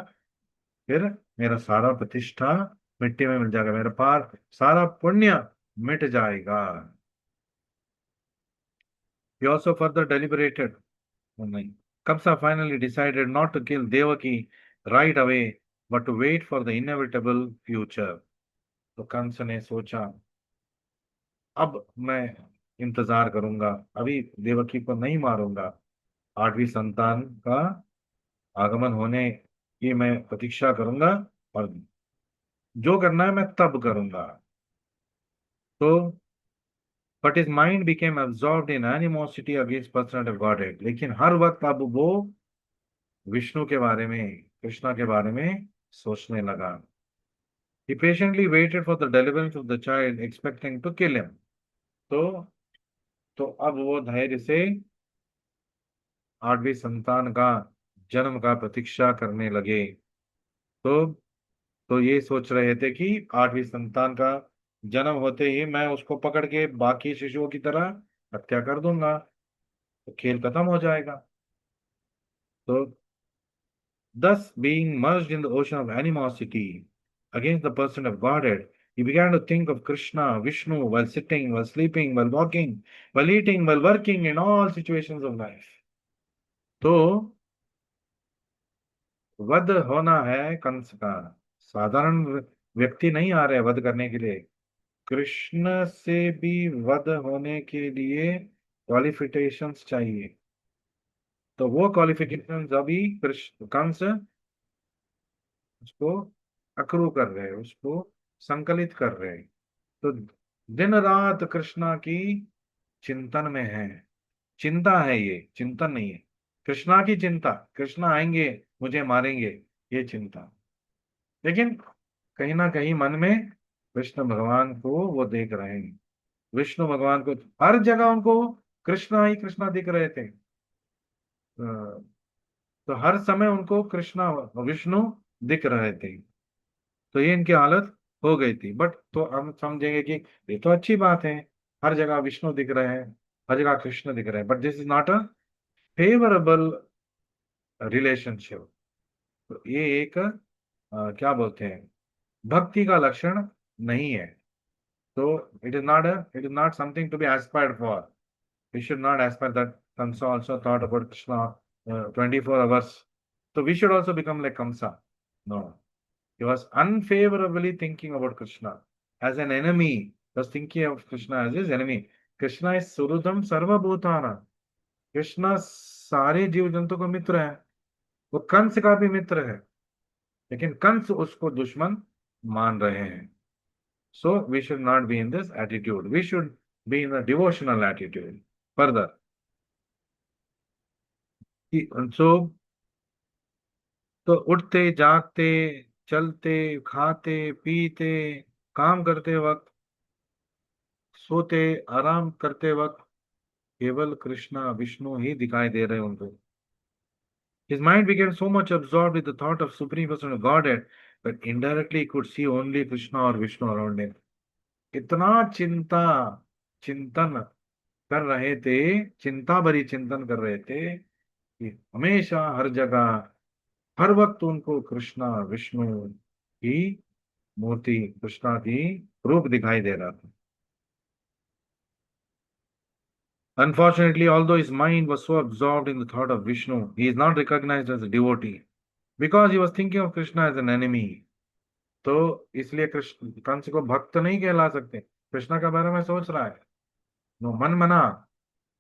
[SPEAKER 1] फिर मेरा सारा प्रतिष्ठा मिट्टी में मिल जाएगा, मेरा पार सारा पुण्य मिट जाएगा। He also further deliberated. Oh, नहीं, Kamsa finally decided not to kill Devaki right away, but to wait for the inevitable future. तो कंस ने सोचा अब मैं इंतजार करूंगा, अभी देवकी को नहीं मारूंगा, आठवीं संतान का आगमन होने की मैं प्रतीक्षा करूंगा, और जो करना है मैं तब करूंगा। तो but his mind became absorbed in animosity against personality of Godhead। लेकिन हर वक्त अब वो विष्णु के बारे में, कृष्णा के बारे में सोचने लगा। He patiently waited for the deliverance of the child, expecting to kill him। तो तो अब वो धैर्य से आठवीं संतान का जन्म का प्रतीक्षा करने लगे। तो तो ये सोच रहे थे कि आठवीं संतान का जन्म होते ही मैं उसको पकड़ के बाकी शिशुओं की तरह हत्या कर दूंगा, तो खेल खत्म हो जाएगा। तो thus, being merged in the ocean of animosity against the person of Godhead, he began to think of Krishna, Vishnu, while sitting, while sleeping, while walking, while eating, while working, in all situations of life। तो वध होना है कंस का, साधारण व्यक्ति नहीं आ रहे वध करने के लिए, कृष्ण से भी वध होने के लिए क्वालिफिकेशंस चाहिए। तो वो क्वालिफिकेशंस अभी कृष्ण कंस उसको अक्रू कर रहे हैं, उसको संकलित कर रहे हैं। तो दिन रात कृष्णा की चिंतन में है। चिंता है, ये चिंतन नहीं है। कृष्णा की चिंता, कृष्णा आएंगे मुझे मारेंगे, ये चिंता। लेकिन कहीं ना कहीं मन में कृष्ण भगवान को वो देख रहे हैं, विष्णु भगवान को हर जगह उनको कृष्णा ही कृष्णा दिख रहे थे। तो हर समय उनको कृष्णा विष्णु दिख रहे थे। तो ये इनकी हालत हो गई थी। बट तो हम समझेंगे कि ये तो अच्छी बात है, हर जगह विष्णु दिख रहे हैं, हर जगह कृष्ण दिख रहे हैं, but this is not a favourable relationship. तो ये एक क्या बोलते हैं, भक्ति का लक्षण नहीं है। तो it is not something to be aspired for. We should not aspire that Kamsa also thought about Krishna 24 hours। So we should also become like Kamsa? No. He was unfavorably thinking about Krishna as an enemy. He was thinking of Krishna as his enemy. Krishna is Surudam Sarvabhutana। Krishna सारे जीव जंतु का मित्र है, वो कंस का भी मित्र है, लेकिन कंस उसको दुश्मन मान रहे हैं। So we should not be in this attitude, we should be in the devotional attitude further. So तो उठते जागते, चलते, खाते, पीते, काम करते वक्त, सोते, आराम करते वक्त केवल कृष्णा विष्णु ही दिखाई दे रहे उनको। His mind became so much absorbed with the thought of Supreme Person of Godhead that indirectly he could see only Krishna or Vishnu around him। इतना चिंता, चिंतन कर रहे थे, चिंता भरी चिंतन कर रहे थे कि हमेशा हर जगह हर वक्त उनको कृष्णा विष्णु की मूर्ति, कृष्णा की रूप दिखाई दे रहा था. Unfortunately, although his mind was so absorbed in the thought of Vishnu, he is not recognized as a devotee because he was thinking of Krishna as an enemy. तो इसलिए कृष्ण कंस को भक्त नहीं कहला सकते, कृष्णा के बारे में सोच रहा है. नो मन मना,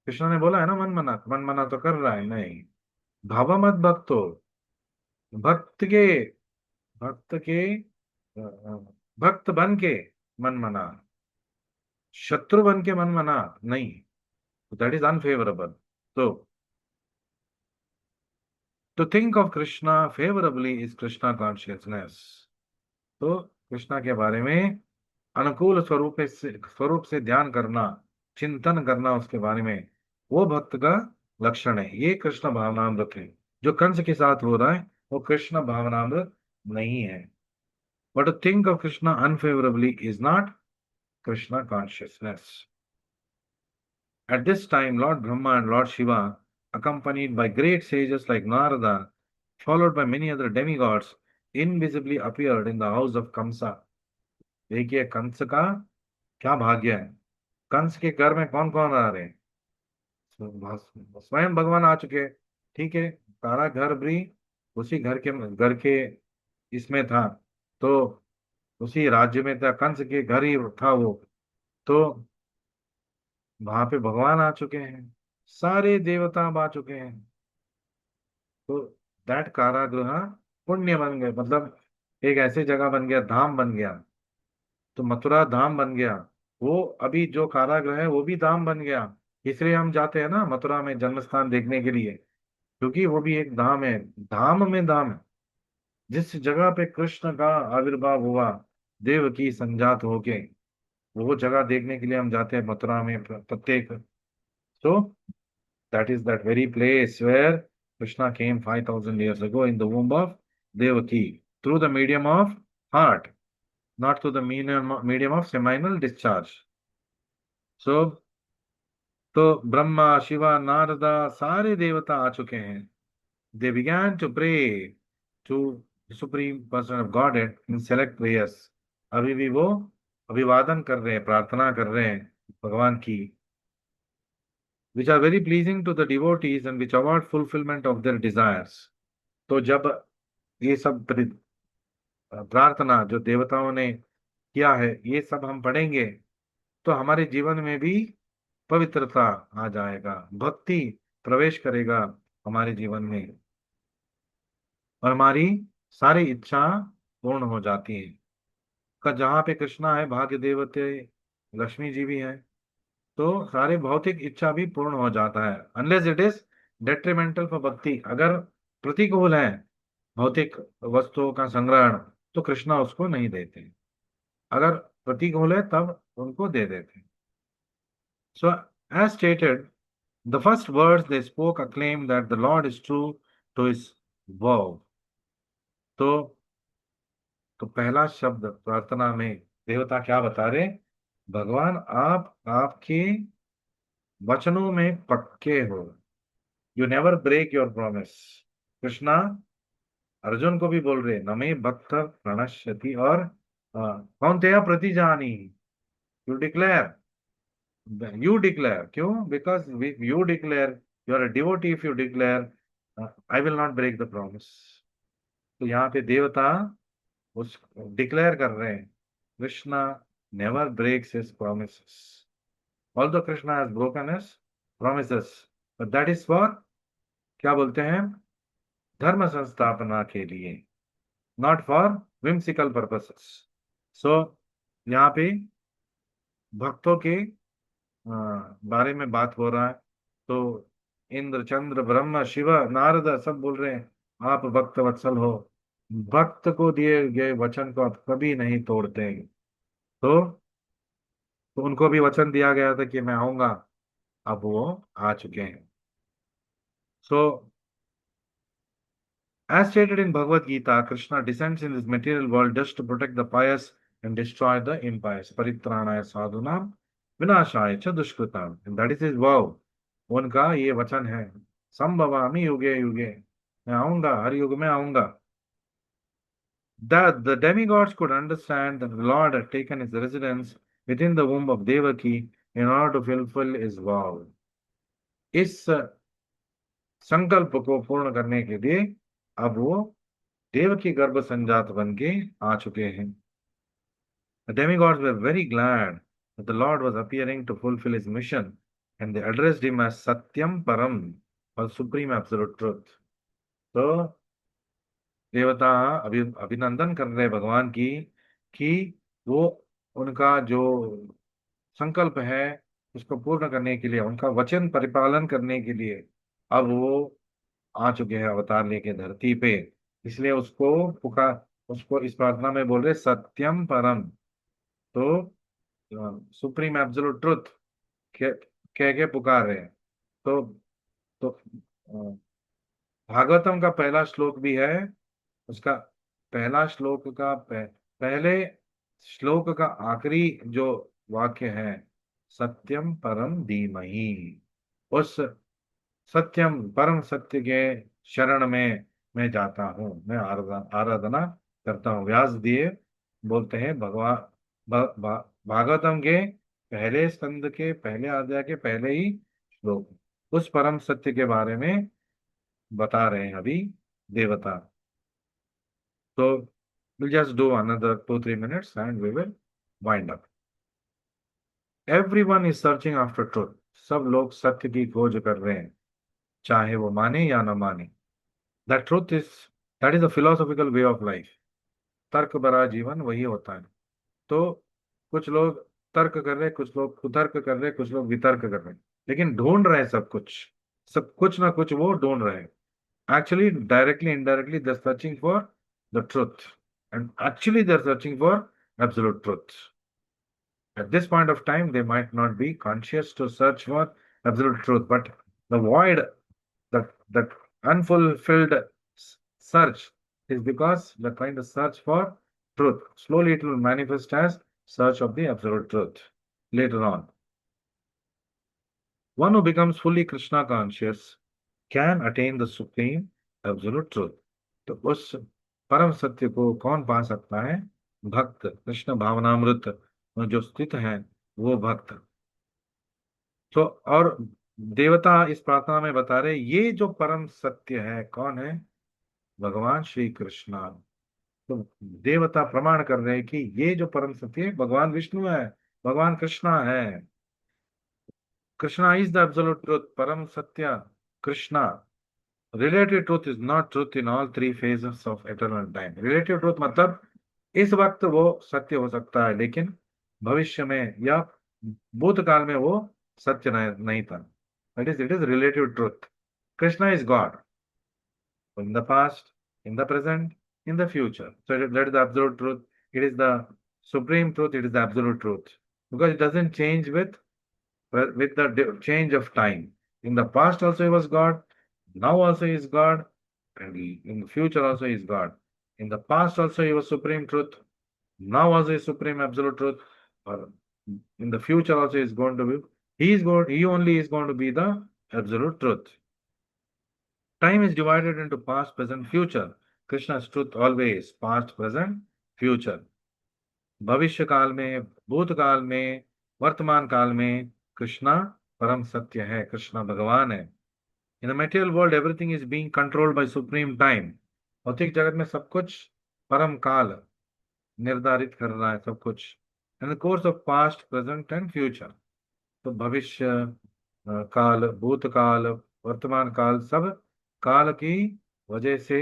[SPEAKER 1] कृष्णा ने बोला है ना, मन मना तो कर रहा है. नहीं, भावमत भक्तो, भक्त के, भक्त के भक्त बन के मन मना, शत्रु बन के मन मना नहीं. That is unfavourable. तो to think of Krishna favourably is Krishna consciousness. तो कृष्णा के बारे में अनुकूल स्वरूप से ध्यान करना, चिंतन करना उसके बारे में, वो भक्त का लक्षण है. ये कृष्ण भावनामृत है. जो कंस के साथ हो रहा है वो कृष्ण भावनामृत नहीं है. But to think of Krishna unfavourably is not Krishna consciousness. At this time, Lord Brahma and Lord Shiva, accompanied by great sages like Narada, followed by many other demigods, invisibly appeared in the house of Kamsa. देखिए कंस का क्या भाग्य है. कंस के घर में कौन कौन आ रहे हैं? स्वयं भगवान आ चुके हैं. ठीक है, सारा घर भी उसी घर के इसमें था. तो उसी राज्य में था, कंस के घर ही था वो. तो वहां पे भगवान आ चुके हैं, सारे देवता अब आ चुके हैं. तो दैट कारागृह पुण्य बन गए, मतलब एक ऐसी जगह बन गया, धाम बन गया. तो मथुरा धाम बन गया. वो अभी जो कारागृह है वो भी धाम बन गया. इसलिए हम जाते हैं ना मथुरा में जन्म स्थान देखने के लिए, क्योंकि वो भी एक धाम है. धाम में धाम है. जिस जगह पे कृष्ण का आविर्भाव हुआ, देव की संजात होके, वो जगह देखने के लिए हम जाते हैं मथुरा में प्रत्येक. तो that is that very place where Krishna came 5,000 years ago in the womb of Devaki through the medium of heart, not through the medium of seminal discharge. So, तो ब्रह्मा शिवा नारदा सारे देवता आ चुके हैं. They began to pray to the supreme person of Godhead in select prayers. अभी भी वो अभिवादन कर रहे हैं, प्रार्थना कर रहे हैं भगवान की, which are very pleasing to the devotees and which award fulfillment of their desires. तो जब ये सब प्रार्थना जो देवताओं ने किया है, ये सब हम पढ़ेंगे तो हमारे जीवन में भी पवित्रता आ जाएगा, भक्ति प्रवेश करेगा हमारे जीवन में, और हमारी सारी इच्छा पूर्ण हो जाती है. का जहाँ पे कृष्णा है, भाग्य देवते लक्ष्मी जी भी हैं, तो सारे भौतिक इच्छा भी पूर्ण हो जाता है. Unless it is detrimental for भक्ति. अगर प्रतिकूल है भौतिक वस्तुओं का संग्रहण, तो कृष्णा उसको नहीं देते. अगर प्रतिकूल है तब उनको दे देते. So as stated, the first words they spoke acclaim that the lord is true to his word. तो पहला शब्द प्रार्थना में देवता क्या बता रहे? भगवान आप आपके वचनों में पक्के हो. You never break your promise. Krishna Arjuna को भी बोल रहे नमे भक्त प्रणश्यति, और कौन तेरा प्रतिजानी, यू डिक्लेयर, यू डिक्लेयर. क्यों? Because you declare, you are a devotee. If you declare I will not break the promise. तो यहाँ पे देवता उस डिक्लेयर कर रहे हैं Krishna never breaks his promises. Although Krishna has broken his promises, but that is for, क्या बोलते हैं, धर्म संस्थापना के लिए, not for whimsical purposes. So यहाँ पे भक्तों के बारे में बात हो रहा है. तो इंद्र चंद्र ब्रह्मा शिव नारद सब बोल रहे हैं आप भक्त वत्सल हो, भक्त को दिए गए वचन को आप कभी नहीं तोड़ते हैं. तो उनको भी वचन दिया गया था कि मैं आऊंगा, अब वो आ चुके हैं. सो as stated in Bhagavad Gita, Krishna descends in this material world just to protect the pious and destroy the impious. Paritranaya sadhunam विनाशाय च दुष्कृताम, दैट इज वाव, उनका ये वचन है। संभवामि युगे युगे, मैं आऊंगा, हर युग में आऊंगा। That the demigods could understand that the Lord had taken his residence within the womb of Devaki in order to fulfill his vow. इस संकल्प को पूर्ण करने के लिए अब वो देवकी गर्भ संजात बन के आ चुके हैं। The demigods were very glad that the Lord was appearing to fulfill his mission, and they addressed him as Satyam Param, or Supreme Absolute Truth. तो देवता अभिनंदन कर रहे भगवान की कि वो उनका जो संकल्प है उसको पूर्ण करने के लिए, उनका वचन परिपालन करने के लिए अब वो आ चुके हैं अवतार लेके धरती पे। इसलिए उसको इस प्रार्थना में बोल रहे सत्यम परम। तो सुप्रीम एब्सोल्यूट ट्रुथ कह कह के पुकार रहे हैं। तो भागवतम का पहला श्लोक भी है, उसका पहला श्लोक का पहले श्लोक का आखिरी जो वाक्य है, सत्यम परम धीमहि। उस सत्यम परम सत्य के शरण में मैं जाता हूँ, मैं आराधना करता हूँ। व्यास दिए बोलते हैं भगवान भागवतम के पहले स्कंद के पहले अध्याय के पहले ही श्लोक उस परम सत्य के बारे में बता रहे हैं अभी देवता। So we'll just do another 2-3 minutes and we will wind up. Everyone is searching after truth. सब लोग सत्य की खोज कर रहे हैं, चाहे वो माने या ना माने। That truth is, that is a philosophical way of life. तर्क भरा जीवन वही होता है। तो कुछ लोग तर्क कर रहे हैं, कुछ लोग कुतर्क कर रहे हैं, कुछ लोग वितर्क कर रहे हैं, लेकिन ढूंढ रहे हैं सब कुछ ना कुछ वो ढूंढ रहे हैं। Actually, directly, indirectly, they're searching for the truth. And actually, they're searching for absolute truth. At this point of time, they might not be conscious to search for absolute truth, but the void, that unfulfilled search is because they're trying to search for truth. Slowly, it will manifest as search of the absolute truth later on. One who becomes fully Krishna conscious can attain the supreme absolute truth. तो उस परम सत्य को कौन पा सकता है? भक्त, कृष्ण भावनामृत में जो स्थित है वो भक्त। तो और देवता इस प्रार्थना में बता रहे ये जो परम सत्य है कौन है? भगवान श्री कृष्ण। तो देवता प्रमाण कर रहे हैं कि ये जो परम सत्य है भगवान विष्णु है, भगवान कृष्णा है। Krishna is the absolute truth, परम सत्य Krishna. Relative truth is not truth in all three phases of eternal time. Relative truth मतलब इस वक्त वो सत्य हो सकता है, लेकिन भविष्य में या भूतकाल में वो सत्य नहीं था। It is relative truth. Krishna is God in the past, in the present, in the future. So that is the absolute truth. It is the supreme truth, it is the absolute truth, because it doesn't change with the change of time. In the past also he was God, now also he is God, and in the future also he is God. In the past also he was supreme truth, now also he is supreme absolute truth, or in the future also he is going to be, he only is going to be the absolute truth. Time is divided into past, present, future. Krishna's truth always past, present, future. भविष्य काल में, भूतकाल में, वर्तमान काल में कृष्णा परम सत्य है, कृष्णा भगवान है। In the material world everything is being controlled by supreme time. भौतिक जगत में सब कुछ परम काल निर्धारित कर रहा है, सब कुछ। In the course of past, present and future. तो भविष्य काल, भूतकाल, वर्तमान काल, सब काल की वजह से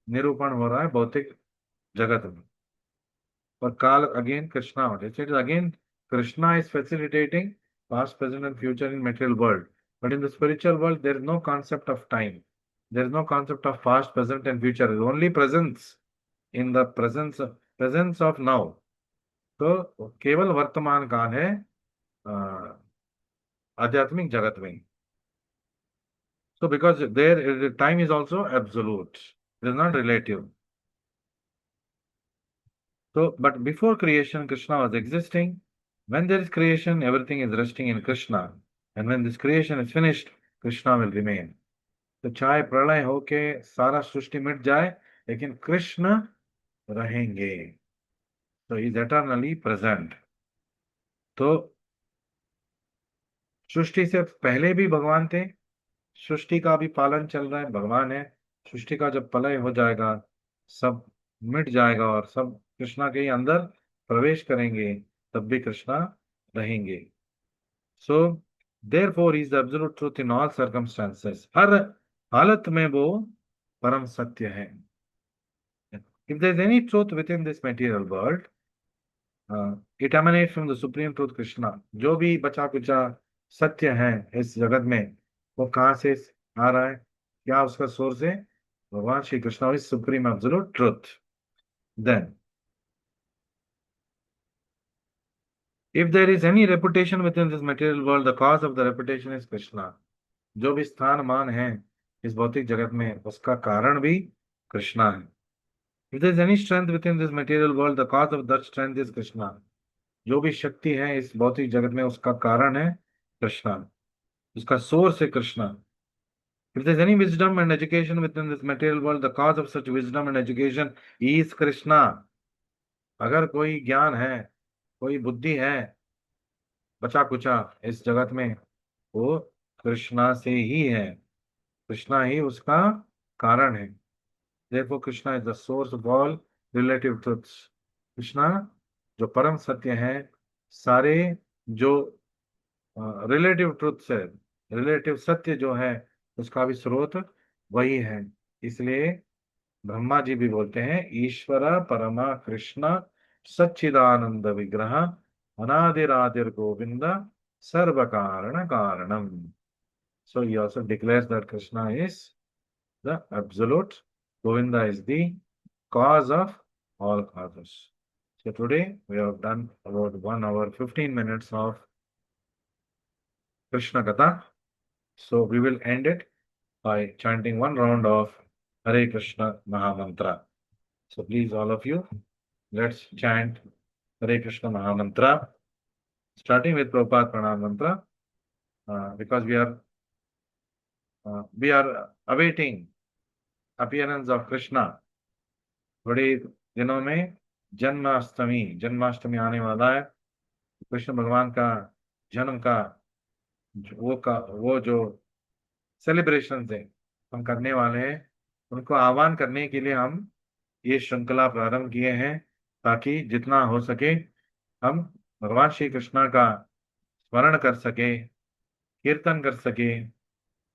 [SPEAKER 1] निरूपण हो रहा है भौतिक जगत में। But Kal again Krishna. It is again Krishna is facilitating past, present, and future in material world. But in the spiritual world, there is no concept of time. There is no concept of past, present, and future. There is only presence in the presence of now. तो केवल वर्तमान काल है आध्यात्मिक जगत में। So because there time is also absolute, it is not relative. So, but before creation, Krishna was existing. When there is creation, everything is resting in Krishna. And when this creation is finished, Krishna will remain. तो चाहे प्रलय होके सारा सृष्टि मिट जाए, लेकिन कृष्ण रहेंगे. So he is eternally present. तो सृष्टि से पहले भी भगवान थे, सृष्टि का भी पालन चल रहा है, भगवान है. सृष्टि का जब प्रलय हो जाएगा, सब मिट जाएगा और सब कृष्णा के ही अंदर प्रवेश करेंगे, तब भी कृष्णा रहेंगे. So therefore he is the absolute truth in all circumstances. हर हालत में वो परम सत्य है. If there is any truth within this material world, it emanates from the supreme truth Krishna. जो भी बचा कुचा सत्य है इस जगत में, वो कहाँ से आ रहा है, क्या उसका सोर्स है? भगवान Shri Krishna is supreme absolute truth. Then if there is any reputation within this material world, the cause of the reputation is Krishna. जो भी स्थान मान है इस भौतिक जगत में, उसका कारण भी कृष्णा है. If there is any strength within this material world, the cause of that strength is Krishna. जो भी शक्ति है इस भौतिक जगत में, उसका कारण है कृष्णा, उसका सोर्स है Krishna. If there is any wisdom and education within this material world, the cause of such wisdom and education is Krishna. अगर कोई ज्ञान है, कोई बुद्धि है बचा कुचा इस जगत में, वो कृष्णा से ही है. कृष्णा ही उसका कारण है. Therefore Krishna is the source of all relative truths. Krishna जो परम सत्य है, सारे जो रिलेटिव ट्रुथ्स है, रिलेटिव सत्य जो है, उसका भी स्रोत वही है. इसलिए ब्रह्मा जी भी बोलते हैं, ईश्वर परमा कृष्ण सच्चिदानंद विग्रह अनादिरादिर गोविंद सर्व कारण कारणम. So he also declares that Krishna is the absolute, Govinda is the cause of all causes. So today we have done about 1 hour 15 minutes of Krishna Katha. So we will end it by chanting one round of Hare Krishna Mahamantra. So please all of you, let's chant Hare Krishna Mahamantra, starting with Prabhupada Pranam Mantra, because we are awaiting appearance of Krishna. थोड़े दिनों में जन्माष्टमी आने वाला है. कृष्ण भगवान का जन्म का वो जो सेलिब्रेशन है हम करने वाले हैं, उनको आह्वान करने के लिए हम ये श्रृंखला प्रारंभ किए हैं, ताकि जितना हो सके हम भगवान श्री कृष्ण का स्मरण कर सके, कीर्तन कर सके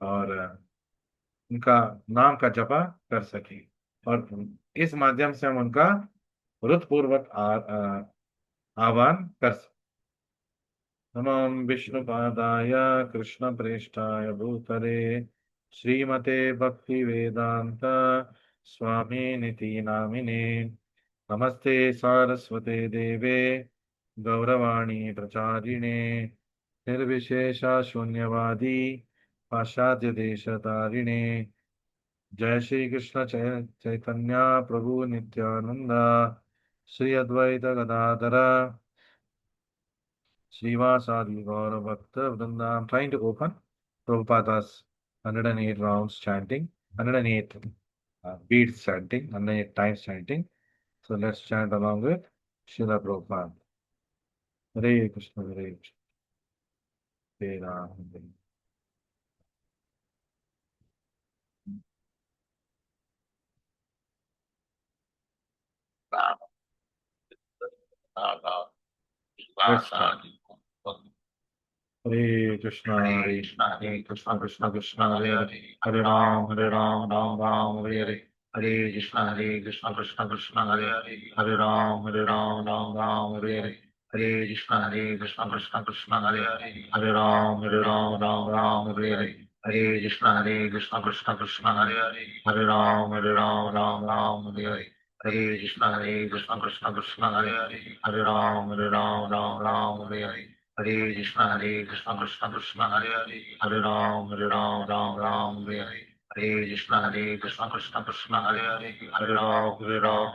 [SPEAKER 1] और उनका नाम का जपा कर सके, और इस माध्यम से हम उनका हृदयपूर्वक आह्वान कर सकते. नमः विष्णुपादाय कृष्णप्रेष्ठाय भूतले श्रीमते भक्ति वेदांत स्वामी निति नामिने. नमस्ते सारस्वते देवे गौरवाणी प्रचारिणे निर्विशेषा शून्यवादी पाश्चात्य देशतारिणे. जय श्री कृष्ण चैतन्य प्रभु Nityanand Shri Advaita Gadadhar Srivasadi Gaura Bhakta Vrinda. I'm trying to open Prabhupada's 108 rounds chanting, 108 beats chanting, 108 times chanting. So let's chant along with Srila Prabhupada. Hare Krishna, Hare Krishna, Hare Ram, Hare Ram. Let's start. Hare Krishna, Hare Krishna, Krishna Krishna, Hare Hare, Hare Ram, Ram Ram, Hare Hare. Hare Krishna, Krishna Krishna, Hare Hare, Hare Ram, Ram Hare Hare. Hare Krishna, Krishna Krishna, Hare Hare, Hare Ram, Ram Hare Hare. Hare Krishna, Krishna Krishna, Hare Hare, Hare Ram, Ram Hare Hare. Hare Krishna, Krishna Krishna, Hare Hare, Hare Ram, Ram Hare Hare. Hare Krishna, Krishna Krishna, Hare Hare, Hare Ram, Ram Hare Hare. Hare Krishna, Krishna Krishna, Hare Hare, Hare Ram, Ram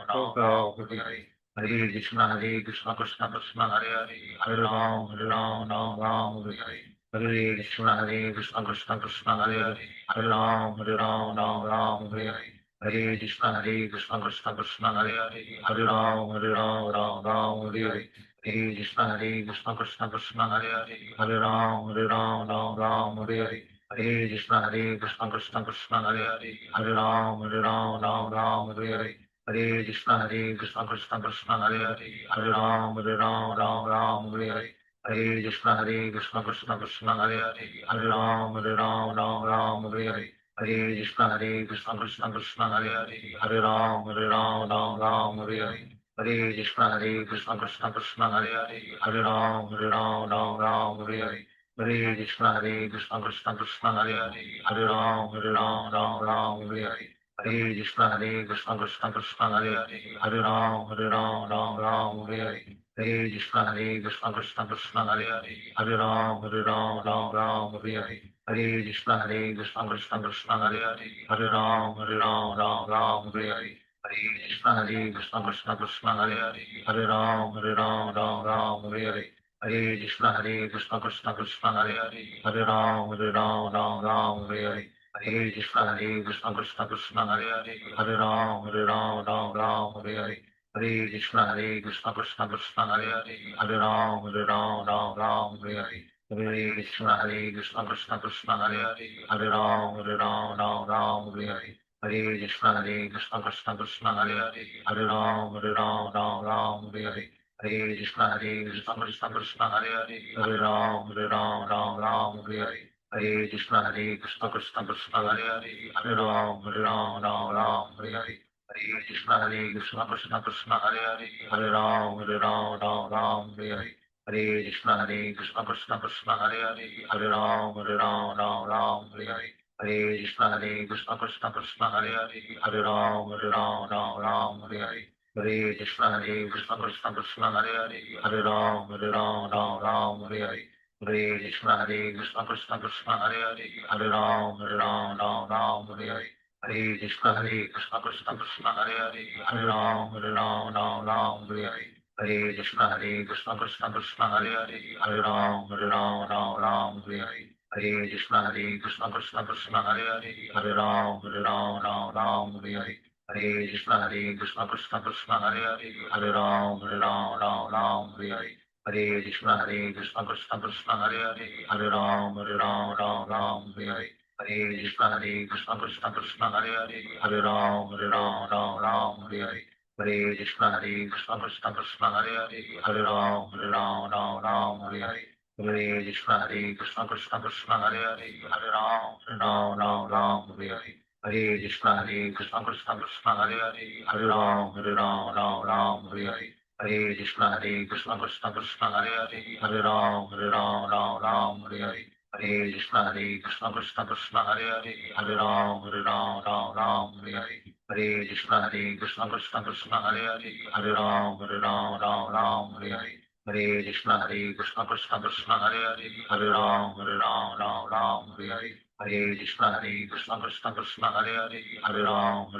[SPEAKER 1] Hare Hare. Hare Krishna Krishna Krishna Hare Hare, Hare Ram, Ram Ram, Hare Hare. Hare Krishna Krishna Krishna Hare Hare, Hare Ram, Ram Hare Hare. Hare Krishna Krishna Krishna Hare Hare, Hare Ram, Ram Hare Hare. Hare Krishna Krishna Krishna Hare Hare, Hare Ram, Ram Hare Hare. Hare Krishna Krishna Krishna Hare Hare, Hare Ram, Ram Hare Hare. Hare Krishna Krishna Krishna Hare Hare, Hare Ram, Ram Hare Hare. Hare Krishna Krishna Krishna Hare Hare, Hare Ram, Ram Hare Hare. Hare Krishna Krishna Krishna Hare Hare, Hare Ram, Ram Hare Hare. Hare Krishna Krishna Krishna Hare Hare, Hare Ram, Ram Hare Hare. Hare Krishna Krishna Krishna Hare Hare, Hare Ram, Ram Hare Hare. Hare Krishna Krishna Hare Hare, Hare Ram, Ram Hare Hare. Hare Krishna Krishna Krishna Hare Hare, Hare Ram, Ram Hare Hare. Hare Krishna Krishna Krishna Hare Hare, Hare Ram, Ram Hare Hare. Hare Krishna Krishna Krishna Hare Hare, Hare Ram, Ram Hare Hare. Hare Krishna Krishna Krishna Hare Hare, Hare Ram, Ram Hare Hare. Hare Krishna Krishna Krishna Hare Hare, Hare Ram, Ram Hare Hare. Hare Krishna Krishna Krishna Hare Hare, Hare Ram, Ram Hare Hare. Hare Krishna Krishna Krishna Hare Hare, Hare Ram, Ram Hare Hare. Hare Krishna Krishna Krishna Hare Hare, Hare Ram, Ram Hare Hare. Hare Krishna Krishna Krishna Hare Hare, Hare Ram, Ram Hare Hare. Hare Krishna Krishna Krishna Hare Hare, Hare Ram, Ram Hare Hare. Hare Krishna Krishna Krishna Hare Hare, Hare Ram, Ram Hare Hare. Hare Krishna Krishna Krishna Hare Hare, Hare Ram, Ram Hare Hare. Hare Krishna Krishna Krishna Hare Hare, Hare Ram, Ram Hare Hare. Hare Krishna Krishna Krishna Hare Hare, Hare Ram, Ram Hare Hare. Hare Krishna Krishna Krishna Hare Hare, Hare Ram, Ram Hare Hare. Hare Krishna Krishna Krishna Hare Hare, Hare Ram, Ram Hare Hare. Hare Krishna Krishna Krishna Hare Hare, Hare Ram, Ram Hare Hare. Hare Krishna Krishna Krishna Hare Hare, Hare Ram, Ram Hare Hare. Hare Krishna Krishna Krishna Hare Hare, Hare Ram, Ram Hare Hare. Hare Krishna Krishna Krishna Hare Hare, Hare Ram, Ram Hare Hare. Hare Krishna Krishna Krishna Hare Hare, Hare Ram, Ram Hare Hare. Hare Krishna Krishna Krishna Hare Hare, Hare Ram, Ram Hare Hare. Hare Krishna Krishna Krishna Hare Hare, Hare Ram, Ram Hare Hare. Hare Krishna Krishna Krishna Hare Hare, Hare Ram, Ram Hare Hare. Hare Krishna Krishna Krishna Hare Hare, Hare Ram, Ram Hare Hare. Hare Krishna Krishna Krishna Hare Hare, Hare Ram, Ram Hare Hare. Hare Krishna Krishna Krishna Hare Hare, Hare Ram, Ram Hare Hare. Hare Krishna Krishna Krishna Hare Hare, Hare Ram, Ram Hare Hare. Hare Krishna Krishna Krishna Hare Hare, Hare Ram, Ram Hare Hare. Hare Krishna Krishna Krishna Hare Hare, Hare Ram,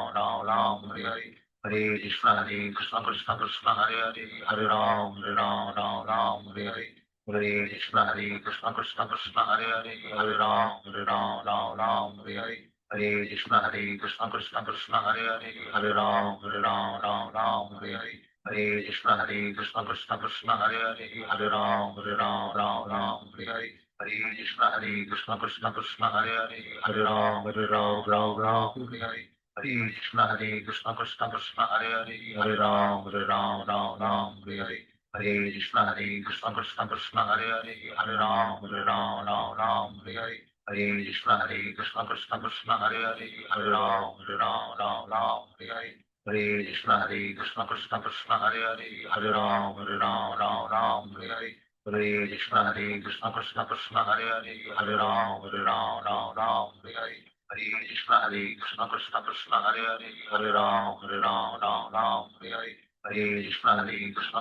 [SPEAKER 1] Ram Hare Hare. Hare Krishna Krishna Krishna Hare Hare, Hare Ram, Ram Hare Hare. Hare Krishna Krishna Krishna Hare Hare, Hare Ram, Ram Hare Hare. Hare Krishna Krishna Krishna Hare Hare, Hare Ram, Ram Hare Hare. Hare Krishna Krishna Krishna Hare Hare, Hare Ram, Ram Hare Hare. Hare Krishna Krishna Krishna Hare Hare, Hare Ram, Ram Hare Hare. Hare Krishna Krishna Krishna Hare Hare, Hare Ram, Ram Hare Hare. Hare Krishna Krishna Krishna Hare Hare, Hare Ram, Ram Hare Hare. Hare Krishna Krishna Krishna Hare Hare, Hare Ram, Ram Hare Hare. Hare Krishna Krishna Krishna Hare Hare, Hare Ram, Ram Hare Hare. Hare Krishna Krishna Krishna Hare Hare, Hare Ram, Ram Hare Hare. Hare Krishna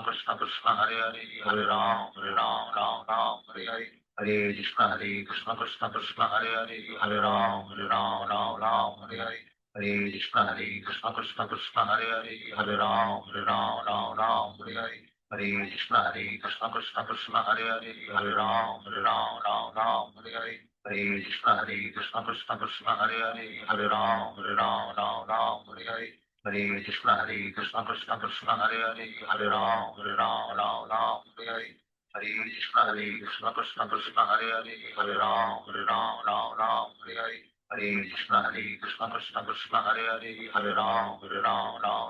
[SPEAKER 1] Krishna Krishna Hare Hare, Hare Ram, Ram Hare Hare. Hare Krishna Krishna Krishna Hare Hare, Hare Ram, Ram Hare Hare. Hare Krishna Krishna Krishna Hare Hare Hare Ram Ram Ram Hare Hare Hare Krishna Krishna Krishna Hare Hare Hare Ram Ram Hare Hare Hare Krishna Krishna Krishna Hare Hare Hare Ram Ram Hare Hare Hare Krishna Krishna Krishna Hare Hare Hare Ram Ram Hare Hare Hare Krishna Krishna Krishna Hare Hare Hare Ram Ram Hare Hare Hare Krishna Krishna Krishna Hare Hare Hare Ram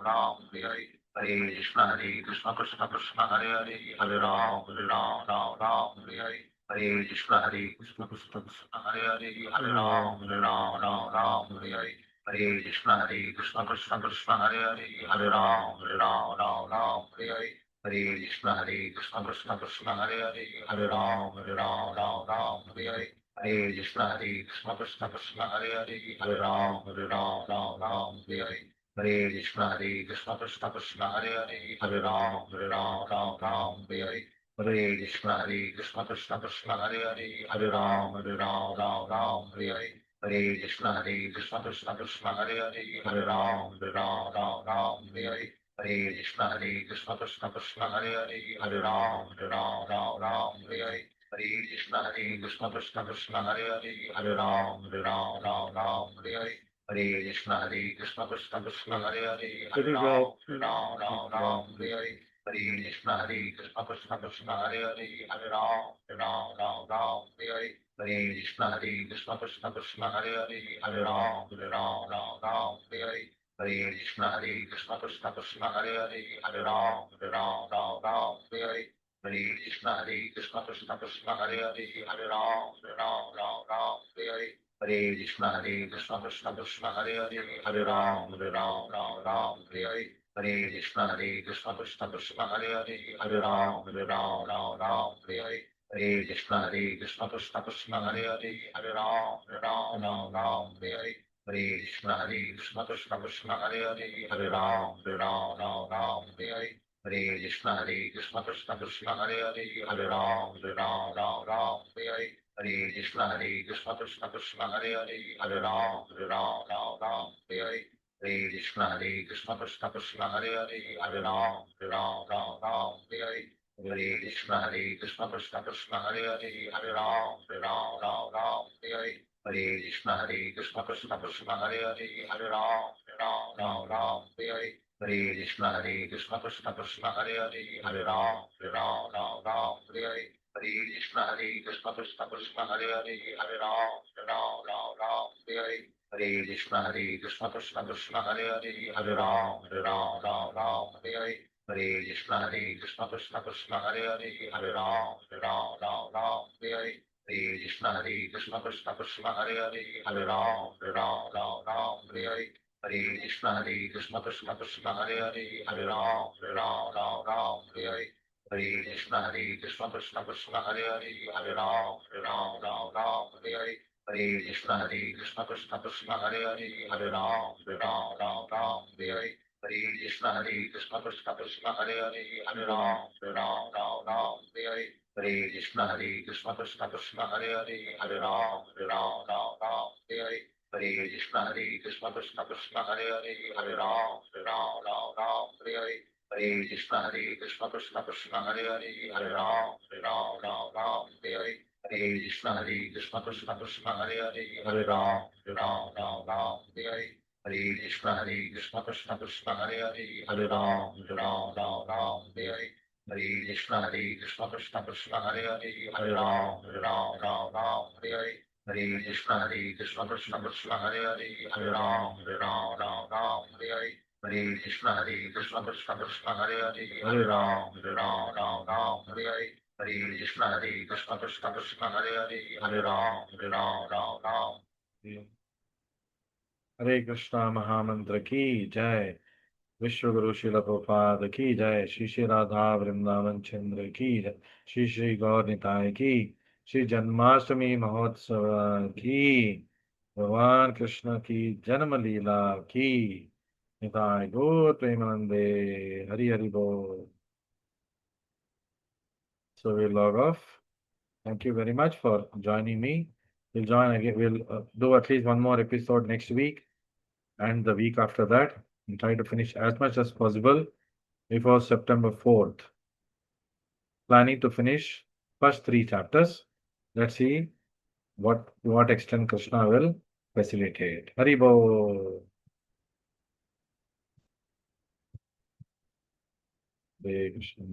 [SPEAKER 1] Ram Hare Hare Hare Krishna Krishna Krishna Hare Hare Hare Ram Ram Hare Hare Hare Krishna Krishna Krishna Hare Hare Hare Ram Ram Hare Hare Hare Krishna Krishna Krishna Hare Hare Hare Ram Ram Hare Hare Hare Krishna Krishna Krishna Hare Hare Hare Ram Hare Hare Hare Krishna Krishna Krishna Hare Hare Hare Ram Ram Hare Hare Hare Krishna Krishna Krishna Hare Hare Hare Ram Ram Hare Hare Hare Krishna Krishna Krishna Hare Hare Hare Ram Ram Hare Hare Hare Krishna Krishna Krishna Hare Hare Hare Ram Ram Hare Hare Hare Krishna Krishna Krishna Hare Hare Hare Ram Ram Hare Hare Hare Krishna Krishna Hare Hare Hare Ram Hare Hare Hare Krishna Krishna Krishna Hare Hare Hare Ram Hare Hare Hare Krishna Krishna Krishna Hare Hare Hare Ram Hare Hare Hare Krishna Krishna Krishna Hare Hare Hare Ram Hare Hare Hare Krishna Krishna Krishna Hare Hare Hare Ram Hare Hare Hare Krishna Krishna Krishna Hare Hare Hare Ram Hare Hare Hare Krishna Krishna Krishna Hare Hare Hare Ram Hare Hare Hare Krishna Krishna Krishna Hare Hare Hare Ram Hare Hare Hare Krishna Krishna Krishna Hare Hare Hare Ram Hare Hare Hare Krishna Krishna Krishna Hare Hare Hare Ram Hare Hare Hare Krishna Krishna Krishna Hare Hare Hare Ram Hare Hare Hare Krishna Krishna Krishna Hare Hare Hare Ram Hare Hare Hare Krishna Krishna Krishna Hare Hare Hare Ram Hare Hare Hare Krishna Krishna Krishna Hare Hare Hare Ram Hare Hare Hare Krishna Krishna Krishna Hare Hare Hare Ram Hare Hare Hare Krishna Krishna Krishna Hare Hare Hare Ram Hare Hare Hare Krishna Krishna Krishna Hare Hare Hare Ram Hare Hare Hare Krishna Krishna Krishna Hare Hare Hare Ram Hare Hare Hare Krishna Krishna Krishna Hare Hare Hare Ram Hare Hare Hare Krishna Krishna Krishna Hare Hare Hare Ram Hare Hare Hare Krishna Krishna Krishna Hare Hare Hare Ram Hare Hare Hare Krishna Krishna Krishna Hare Hare Hare Ram Hare Hare Hare Krishna Krishna Krishna Hare Hare Hare Ram Hare Hare Hare Krishna Krishna Krishna Hare Hare Hare Ram Hare Hare Hare Krishna Krishna Krishna Hare Hare Hare Ram Hare Hare Hare Krishna Krishna Krishna Hare Hare Hare Ram Hare Hare Hare Krishna Krishna Krishna Hare Hare Hare Ram Hare Hare Hare Krishna Krishna Krishna Hare Hare Hare Ram Hare Hare Hare Krishna Krishna Krishna Hare Hare Hare Ram Hare Hare Hare Krishna Krishna Krishna Hare Hare Hare Ram Hare Hare Hare Krishna Krishna Krishna Hare Hare Hare Ram Hare Hare Hare Krishna Krishna Krishna Hare Hare Hare Ram Hare Hare Hare Krishna Krishna Krishna Hare Hare Hare Ram Hare Hare Krishna Mahamantra ki jai. विश्व गुरु शिल प्रभुपाद की जय। श्री श्री राधा वृंदावन चंद्र की जय। श्री श्री गौर निताय की। श्री जन्माष्टमी महोत्सव की। भगवान कृष्ण की जन्म लीला की। निताय गौर प्रेमानंदे। हरि हरि बोल। So we'll log off. Thank you very much for joining me. We'll join again. We'll do at least one more episode next week. and the week after that, and try to finish as much as possible before September 4th. Planning to finish first 3 chapters. Let's see what extent Krishna will facilitate. Haribo. Hare Krishna.